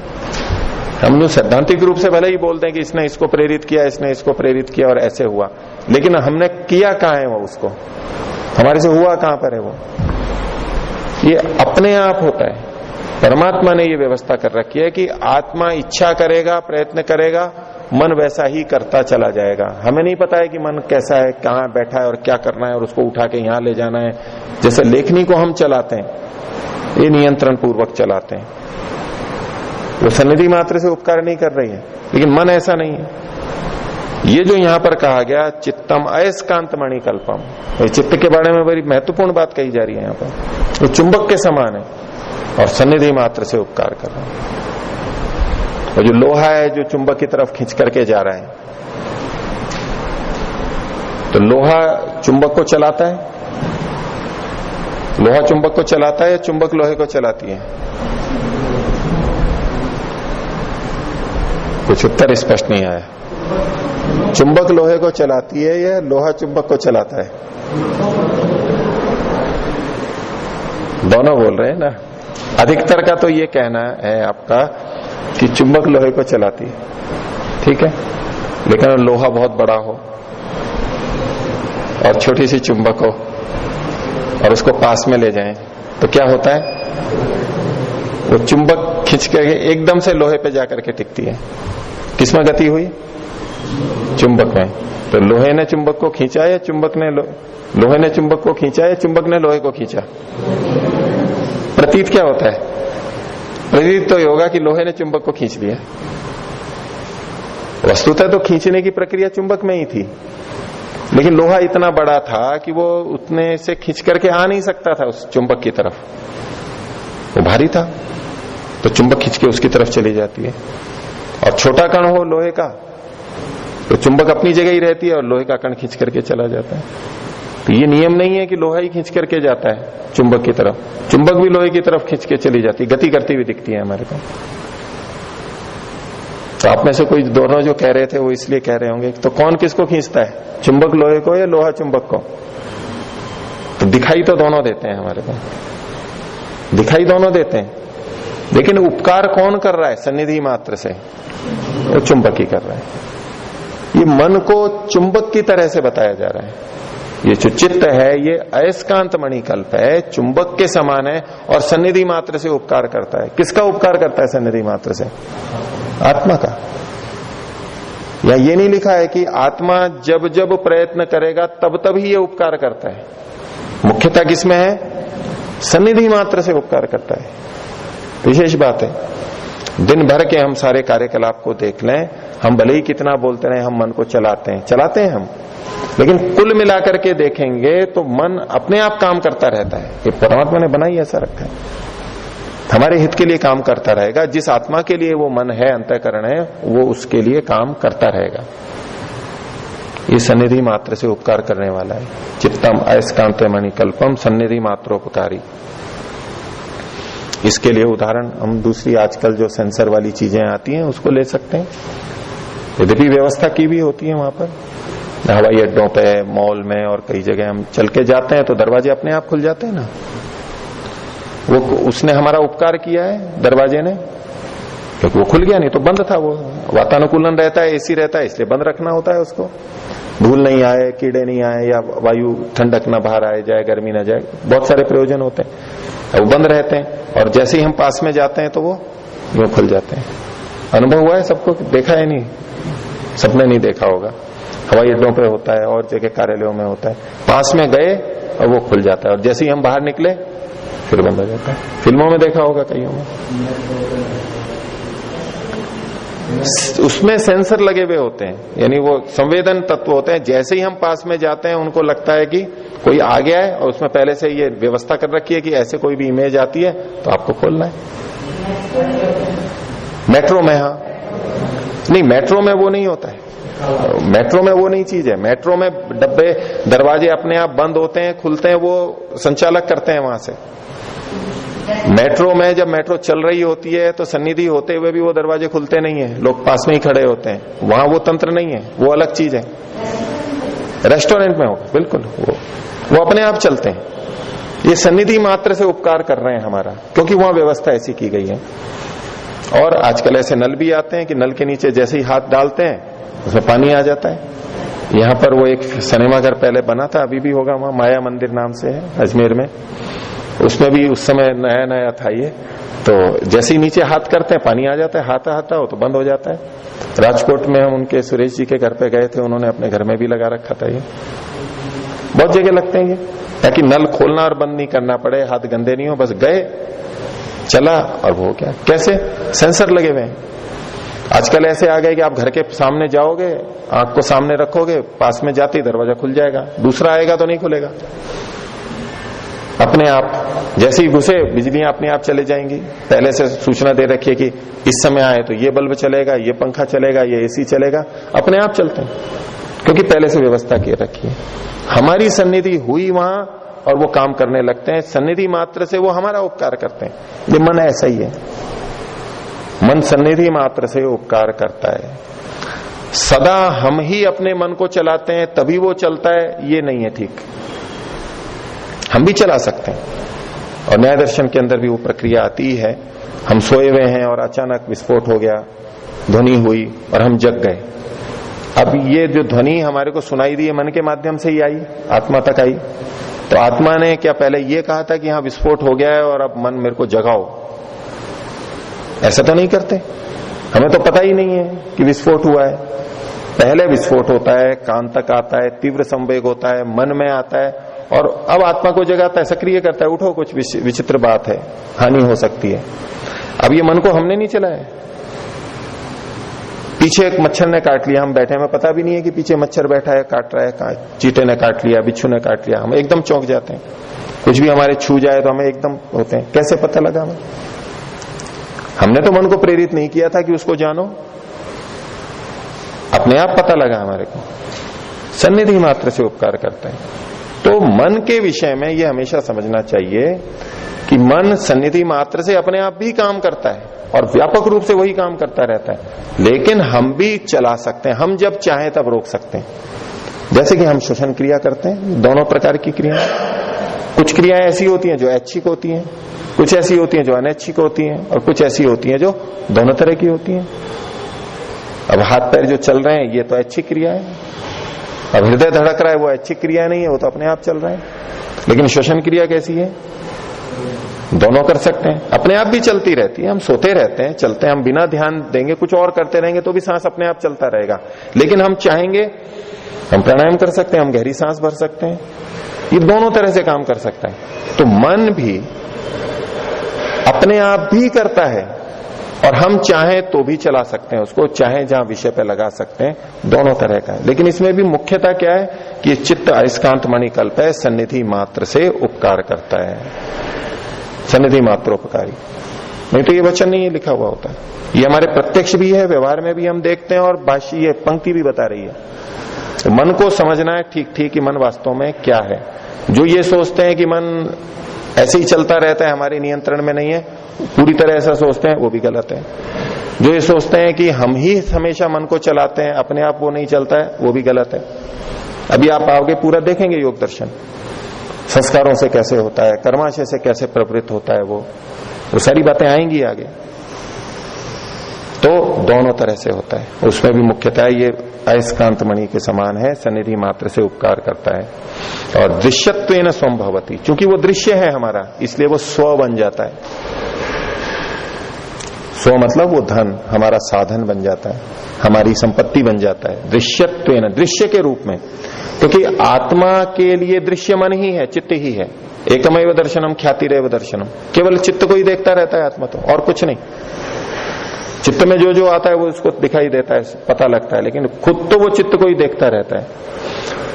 हम लोग सैद्धांतिक रूप से भले ही बोलते हैं कि इसने इसको प्रेरित किया, इसने इसको प्रेरित किया और ऐसे हुआ, लेकिन हमने किया कहाँ है वो, उसको हमारे से हुआ कहां पर है वो? ये अपने आप होता है। परमात्मा ने ये व्यवस्था कर रखी है कि आत्मा इच्छा करेगा, प्रयत्न करेगा, मन वैसा ही करता चला जाएगा। हमें नहीं पता है कि मन कैसा है, कहाँ बैठा है और क्या करना है और उसको उठा के यहां ले जाना है। जैसे लेखनी को हम चलाते हैं, ये नियंत्रण पूर्वक चलाते हैं, वो सन्निधि मात्र से उपकार नहीं कर रही है, लेकिन मन ऐसा नहीं है। ये जो यहां पर कहा गया चित्तम अयस्कांत मणिकल्पम, ये चित्त के बारे में बड़ी महत्वपूर्ण बात कही जा रही है यहाँ पर। वो चुंबक के समान है और सन्निधि मात्र से उपकार कर रहा है। और जो लोहा है जो चुंबक की तरफ खींच करके जा रहा है, तो लोहा चुंबक को चलाता है, लोहा चुंबक को चलाता है या चुंबक लोहे को चलाती है? कुछ उत्तर स्पष्ट नहीं आया। चुंबक लोहे को चलाती है या लोहा चुंबक को चलाता है? दोनों बोल रहे हैं ना। अधिकतर का तो ये कहना है आपका कि चुंबक लोहे को चलाती है, ठीक है, लेकिन लोहा बहुत बड़ा हो और छोटी सी चुंबक हो और उसको पास में ले जाएं तो क्या होता है? वो चुंबक खींच के एकदम से लोहे पे जाकर के टिकती है। किसमें गति हुई? चुंबक में। तो लोहे ने चुंबक को खींचा या चुंबक ने लोहे ने चुंबक को खींचा या चुंबक ने लोहे को खींचा? प्रतीत क्या होता है? प्रतीत तो होगा कि लोहे ने चुंबक को खींच लिया। वस्तुतः तो खींचने की प्रक्रिया चुंबक में ही थी, लेकिन लोहा इतना बड़ा था कि वो उतने से खींच करके आ नहीं सकता था उस चुंबक की तरफ, वो भारी था, तो चुंबक खींच के उसकी तरफ चली जाती है। और छोटा कण हो लोहे का तो चुंबक अपनी जगह ही रहती है और लोहे का कण खींच करके चला जाता है। तो ये नियम नहीं है कि लोहा ही खींच करके जाता है चुंबक की तरफ, चुंबक भी लोहे की तरफ खींच के चली जाती है, गति करती हुई दिखती है हमारे को। तो आप में से कोई दोनों जो कह रहे थे वो इसलिए कह रहे होंगे तो कौन किसको खींचता है, चुंबक लोहे को या लोहा चुंबक को? तो दिखाई तो दोनों देते हैं हमारे को, दिखाई दोनों देते हैं, लेकिन उपकार कौन कर रहा है? सन्निधि मात्र से वो चुंबक ही कर रहा है। ये मन को चुंबक की तरह से बताया जा रहा है। ये जो चित्त है ये अयस्कांत मणिकल्प है, चुंबक के समान है और सन्निधि मात्र से उपकार करता है। किसका उपकार करता है सन्निधि मात्र से? आत्मा का। या ये नहीं लिखा है कि आत्मा जब जब प्रयत्न करेगा तब तब ही ये उपकार करता है? मुख्यता किसमें है? सन्निधि मात्र से उपकार करता है। विशेष बात है। दिन भर के हम सारे कार्यकलाप को देख लें, हम भले ही कितना बोलते रहे, हम मन को चलाते हैं हम, लेकिन कुल मिलाकर के देखेंगे तो मन अपने आप काम करता रहता है। ये परमात्मा ने बनाई ऐसा रखा है, हमारे हित के लिए काम करता रहेगा। जिस आत्मा के लिए वो मन है, अंतःकरण है, वो उसके लिए काम करता रहेगा। ये सन्निधि मात्र से उपकार करने वाला है। चित्तम अयस्कांत मणिकल्पम सन्निधि मात्रोपकारी। इसके लिए उदाहरण हम दूसरी आजकल जो सेंसर वाली चीजें आती हैं उसको ले सकते हैं। यद्यपि व्यवस्था की भी होती है वहां पर, हवाई अड्डों पे, मॉल में और कई जगह हम चल के जाते हैं तो दरवाजे अपने आप खुल जाते हैं ना। वो उसने हमारा उपकार किया है दरवाजे ने, क्योंकि वो खुल गया, नहीं तो बंद था। वो वातानुकूलन रहता है, एसी रहता है, इसलिए बंद रखना होता है उसको। धूल नहीं आए, कीड़े नहीं आए, या वायु ठंडक ना बाहर आए जाए, गर्मी ना जाए, बहुत सारे प्रयोजन होते हैं। वो बंद रहते हैं और जैसे ही हम पास में जाते हैं तो वो यूं खुल जाते हैं। अनुभव हुआ है सबको? देखा है? नहीं, सबने नहीं देखा होगा। हवाई अड्डों पे होता है और जगह कार्यालयों में होता है। पास में गए और वो खुल जाता है और जैसे ही हम बाहर निकले फिर बंद हो जाता है। फिल्मों में देखा होगा कईयों में, उसमें सेंसर लगे हुए होते हैं, यानी वो संवेदन तत्व होते हैं। जैसे ही हम पास में जाते हैं उनको लगता है कि कोई आ गया है और उसमें पहले से ये व्यवस्था कर रखी है कि ऐसे कोई भी इमेज आती है तो आपको खोलना है। मेट्रो में, हाँ नहीं, मेट्रो में वो नहीं होता है। मेट्रो में वो नहीं चीज है। मेट्रो में डब्बे, दरवाजे अपने आप बंद होते हैं, खुलते हैं, वो संचालक करते हैं वहां से। मेट्रो में जब मेट्रो चल रही होती है तो सन्निधि होते हुए भी वो दरवाजे खुलते नहीं है, लोग पास में ही खड़े होते हैं, वहां वो तंत्र नहीं है, वो अलग चीज है। रेस्टोरेंट में हो बिल्कुल वो अपने आप चलते हैं। ये सन्निधि मात्र से उपकार कर रहे हैं हमारा, क्योंकि वहां व्यवस्था ऐसी की गई है। और आजकल ऐसे नल भी आते हैं कि नल के नीचे जैसे ही हाथ डालते हैं उसमें पानी आ जाता है। यहाँ पर वो एक सिनेमा घर पहले बना था, अभी भी होगा वहां, माया मंदिर नाम से है अजमेर में। उसमें भी उस समय नया नया था ये, तो जैसे ही नीचे हाथ करते हैं पानी आ जाता है, हाथ आता हो तो बंद हो जाता है। राजकोट में हम उनके सुरेश जी के घर पे गए थे, उन्होंने अपने घर में भी लगा रखा था। ये बहुत जगह लगते हैं ये, ताकि नल खोलना और बंद नहीं करना पड़े, हाथ गंदे नहीं हो, बस गए, चला और वो क्या, कैसे सेंसर लगे हुए हैं। आजकल ऐसे आ गए कि आप घर के सामने जाओगे, आंख को सामने रखोगे, पास में जाते ही दरवाजा खुल जाएगा, दूसरा आएगा तो नहीं खुलेगा, अपने आप जैसे ही घुसे बिजलियां अपने आप चले जाएंगी। पहले से सूचना दे रखी है कि इस समय आए तो ये बल्ब चलेगा, ये पंखा चलेगा, ये एसी चलेगा, अपने आप चलते हैं, क्योंकि पहले से व्यवस्था की रखी है। हमारी सन्निधि हुई वहां और वो काम करने लगते हैं। सन्निधि मात्र से वो हमारा उपकार करते हैं। ये मन ऐसा ही है, मन सन्निधि मात्र से उपकार करता है। सदा हम ही अपने मन को चलाते हैं तभी वो चलता है, ये नहीं है ठीक। हम भी चला सकते हैं, और न्याय दर्शन के अंदर भी वो प्रक्रिया आती है। हम सोए हुए हैं और अचानक विस्फोट हो गया, ध्वनि हुई और हम जग गए। अब ये जो ध्वनि हमारे को सुनाई दी है मन के माध्यम से ही आई, आत्मा तक आई। तो आत्मा ने क्या पहले ये कहा था कि हाँ विस्फोट हो गया है और अब मन मेरे को जगाओ? ऐसा तो नहीं करते, हमें तो पता ही नहीं है कि विस्फोट हुआ है। पहले विस्फोट होता है, कान तक आता है, तीव्र संवेग होता है, मन में आता है, और अब आत्मा को जगाता है, सक्रिय करता है, उठो कुछ विचित्र बात है, हानि हो सकती है। अब ये मन को हमने नहीं चलाया। पीछे एक मच्छर ने काट लिया, हम बैठे, हमें पता भी नहीं है कि पीछे मच्छर बैठा है, काट रहा है, चींटे ने काट लिया, बिच्छू ने काट लिया, हम एकदम चौंक जाते हैं। कुछ भी हमारे छू जाए तो हमें एकदम होते हैं, कैसे पता लगा हमें? हमने तो मन को प्रेरित नहीं किया था कि उसको जानो, अपने आप पता लगा हमारे को। सन्निधि मात्र से उपकार करता है। तो मन के विषय में यह हमेशा समझना चाहिए कि मन सन्निधि मात्र से अपने आप भी काम करता है और व्यापक रूप से वही काम करता रहता है, लेकिन हम भी चला सकते हैं, हम जब चाहें तब रोक सकते हैं। जैसे कि हम श्वसन क्रिया करते हैं, दोनों प्रकार की क्रियाएं, कुछ क्रियाएं ऐसी होती हैं जो ऐच्छिक होती हैं, कुछ ऐसी होती हैं जो अनैच्छिक होती हैं, और कुछ ऐसी होती हैं जो दोनों तरह की होती हैं। अब हाथ पैर जो चल रहे हैं ये तो ऐच्छिक क्रिया है, अब हृदय धड़क रहा है वो ऐच्छिक क्रिया नहीं है, वो तो अपने आप चल रहा है। लेकिन श्वसन क्रिया कैसी है? दोनों कर सकते हैं, अपने आप भी चलती रहती है। हम सोते रहते हैं, चलते हैं, हम बिना ध्यान देंगे कुछ और करते रहेंगे तो भी सांस अपने आप चलता रहेगा। लेकिन हम चाहेंगे हम प्राणायाम कर सकते हैं, हम गहरी सांस भर सकते हैं, ये दोनों तरह से काम कर सकता है। तो मन भी अपने आप भी करता है और हम चाहें तो भी चला सकते हैं उसको, चाहे जहां विषय पे लगा सकते हैं, दोनों तरह का है। लेकिन इसमें भी मुख्यता क्या है कि चित्त अयस्कांत मणिकल्प है, सन्निधि मात्र से उपकार करता है, सन्निधि मात्र उपकारी। नहीं तो ये वचन नहीं लिखा हुआ होता है, ये हमारे प्रत्यक्ष भी है, व्यवहार में भी हम देखते हैं, और भाष्य ये पंक्ति भी बता रही है। तो मन को समझना है ठीक ठीक कि मन वास्तव में क्या है। जो ये सोचते हैं कि मन ऐसे ही चलता रहता है, हमारे नियंत्रण में नहीं है, पूरी तरह ऐसा सोचते हैं, वो भी गलत है। जो ये सोचते हैं कि हम ही हमेशा मन को चलाते हैं, अपने आप वो नहीं चलता है, वो भी गलत है। अभी आप आगे पूरा देखेंगे योग दर्शन, संस्कारों से कैसे होता है, कर्माशय से कैसे प्रवृत्त होता है, वो सारी बातें आएंगी आगे। तो दोनों तरह से होता है, उसमें भी मुख्यतः ये अयस्कांत मणि के समान है, सन्निधि मात्र से उपकार करता है। और दृश्यत्वेन स्वं भवति, चूंकि वो दृश्य है हमारा, इसलिए वो स्व बन जाता है। स्व मतलब वो धन, हमारा साधन बन जाता है, हमारी संपत्ति बन जाता है, दृश्यत्वेन, दृश्य के रूप में। क्योंकि आत्मा के लिए दृश्य मन ही है, चित्त ही है। एकमेव दर्शनम ख्यातिरेव दर्शनम, केवल चित्त को ही देखता रहता है आत्मा, तो और कुछ नहीं। चित्त में जो जो आता है वो उसको दिखाई देता है, पता लगता है, लेकिन खुद तो वो चित्त को ही देखता रहता है।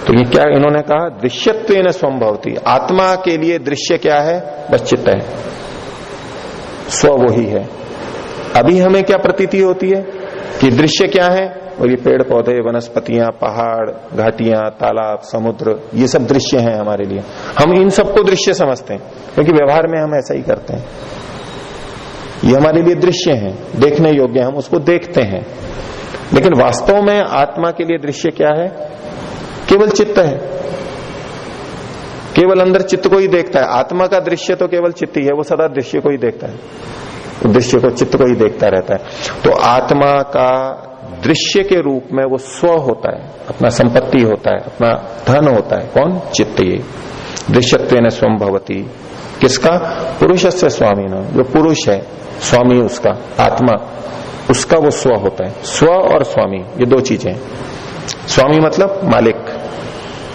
तो ये क्या इन्होंने कहा, दृश्यत्वेन स्वं भवति, आत्मा के लिए दृश्य क्या है? बस चित्त है, स्व वो ही है। अभी हमें क्या प्रतीति होती है कि दृश्य क्या है? और ये पेड़ पौधे, वनस्पतियां, पहाड़, घाटियां, तालाब, समुद्र, ये सब दृश्य हैं हमारे लिए। हम इन सबको दृश्य समझते हैं क्योंकि व्यवहार में हम ऐसा ही करते हैं। ये हमारे लिए दृश्य हैं, देखने योग्य, हम उसको देखते हैं। लेकिन वास्तव में आत्मा के लिए दृश्य क्या है? केवल चित्त है, केवल अंदर चित्त को ही देखता है। आत्मा का दृश्य तो केवल चित्त ही है, वो सदा दृश्य को ही देखता है, दृश्य को, चित्त को ही देखता रहता है। तो आत्मा का दृश्य के रूप में वो स्व होता है, अपना संपत्ति होता है, अपना धन होता है। कौन? चित्त। ये दृश्यत्वेन स्वं भवति, किसका? पुरुषस्य स्वामिना, जो पुरुष है, स्वामी उसका, आत्मा उसका वो स्व होता है। स्व और स्वामी ये दो चीजें हैं। स्वामी मतलब मालिक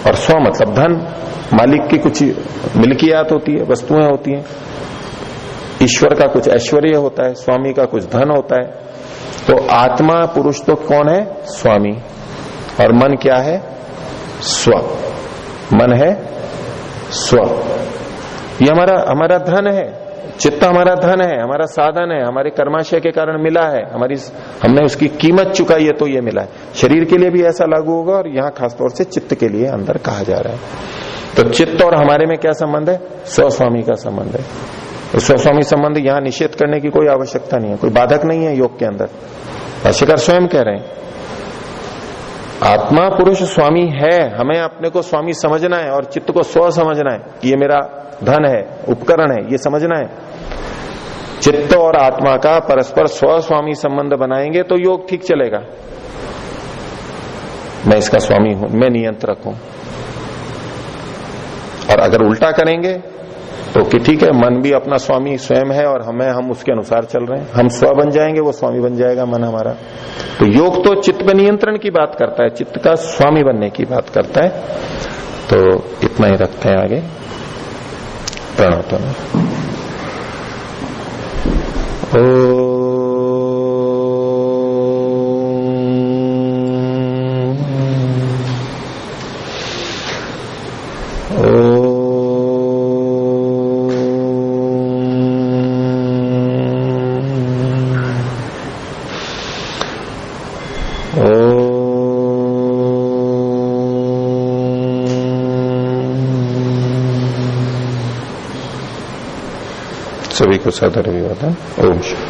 और स्व मतलब धन। मालिक की कुछ मिल्कियात होती है, वस्तुएं होती हैं। ईश्वर का कुछ ऐश्वर्य होता है, स्वामी का कुछ धन होता है। तो आत्मा पुरुष तो कौन है? स्वामी। और मन क्या है? स्व। मन है स्व, ये हमारा धन है। चित्त हमारा धन है, हमारा साधन है, हमारे कर्माशय के कारण मिला है, हमने उसकी कीमत चुकाई है तो ये मिला है। शरीर के लिए भी ऐसा लागू होगा और यहाँ खासतौर से चित्त के लिए अंदर कहा जा रहा है। तो चित्त और हमारे में क्या संबंध है? स्वस्वामी का संबंध है। स्वस्वामी संबंध यहाँ निषेध करने की कोई आवश्यकता नहीं है, कोई बाधक नहीं है योग के अंदर। भाष्यकार स्वयं कह रहे हैं आत्मा पुरुष स्वामी है, हमें अपने को स्वामी समझना है और चित्त को स्व समझना है कि ये मेरा धन है, उपकरण है, ये समझना है। चित्त और आत्मा का परस्पर स्व स्वामी संबंध बनाएंगे तो योग ठीक चलेगा। मैं इसका स्वामी हूं, मैं नियंत्रक हूं। और अगर उल्टा करेंगे तो कि ठीक है, मन भी अपना स्वामी स्वयं है और हम उसके अनुसार चल रहे हैं, हम स्व बन जाएंगे, वो स्वामी बन जाएगा मन हमारा। तो योग तो चित्त पे नियंत्रण की बात करता है, चित्त का स्वामी बनने की बात करता है। तो इतना ही रखते हैं आगे प्रणव में। सभी को सादर अभिवादन। ओम शांति।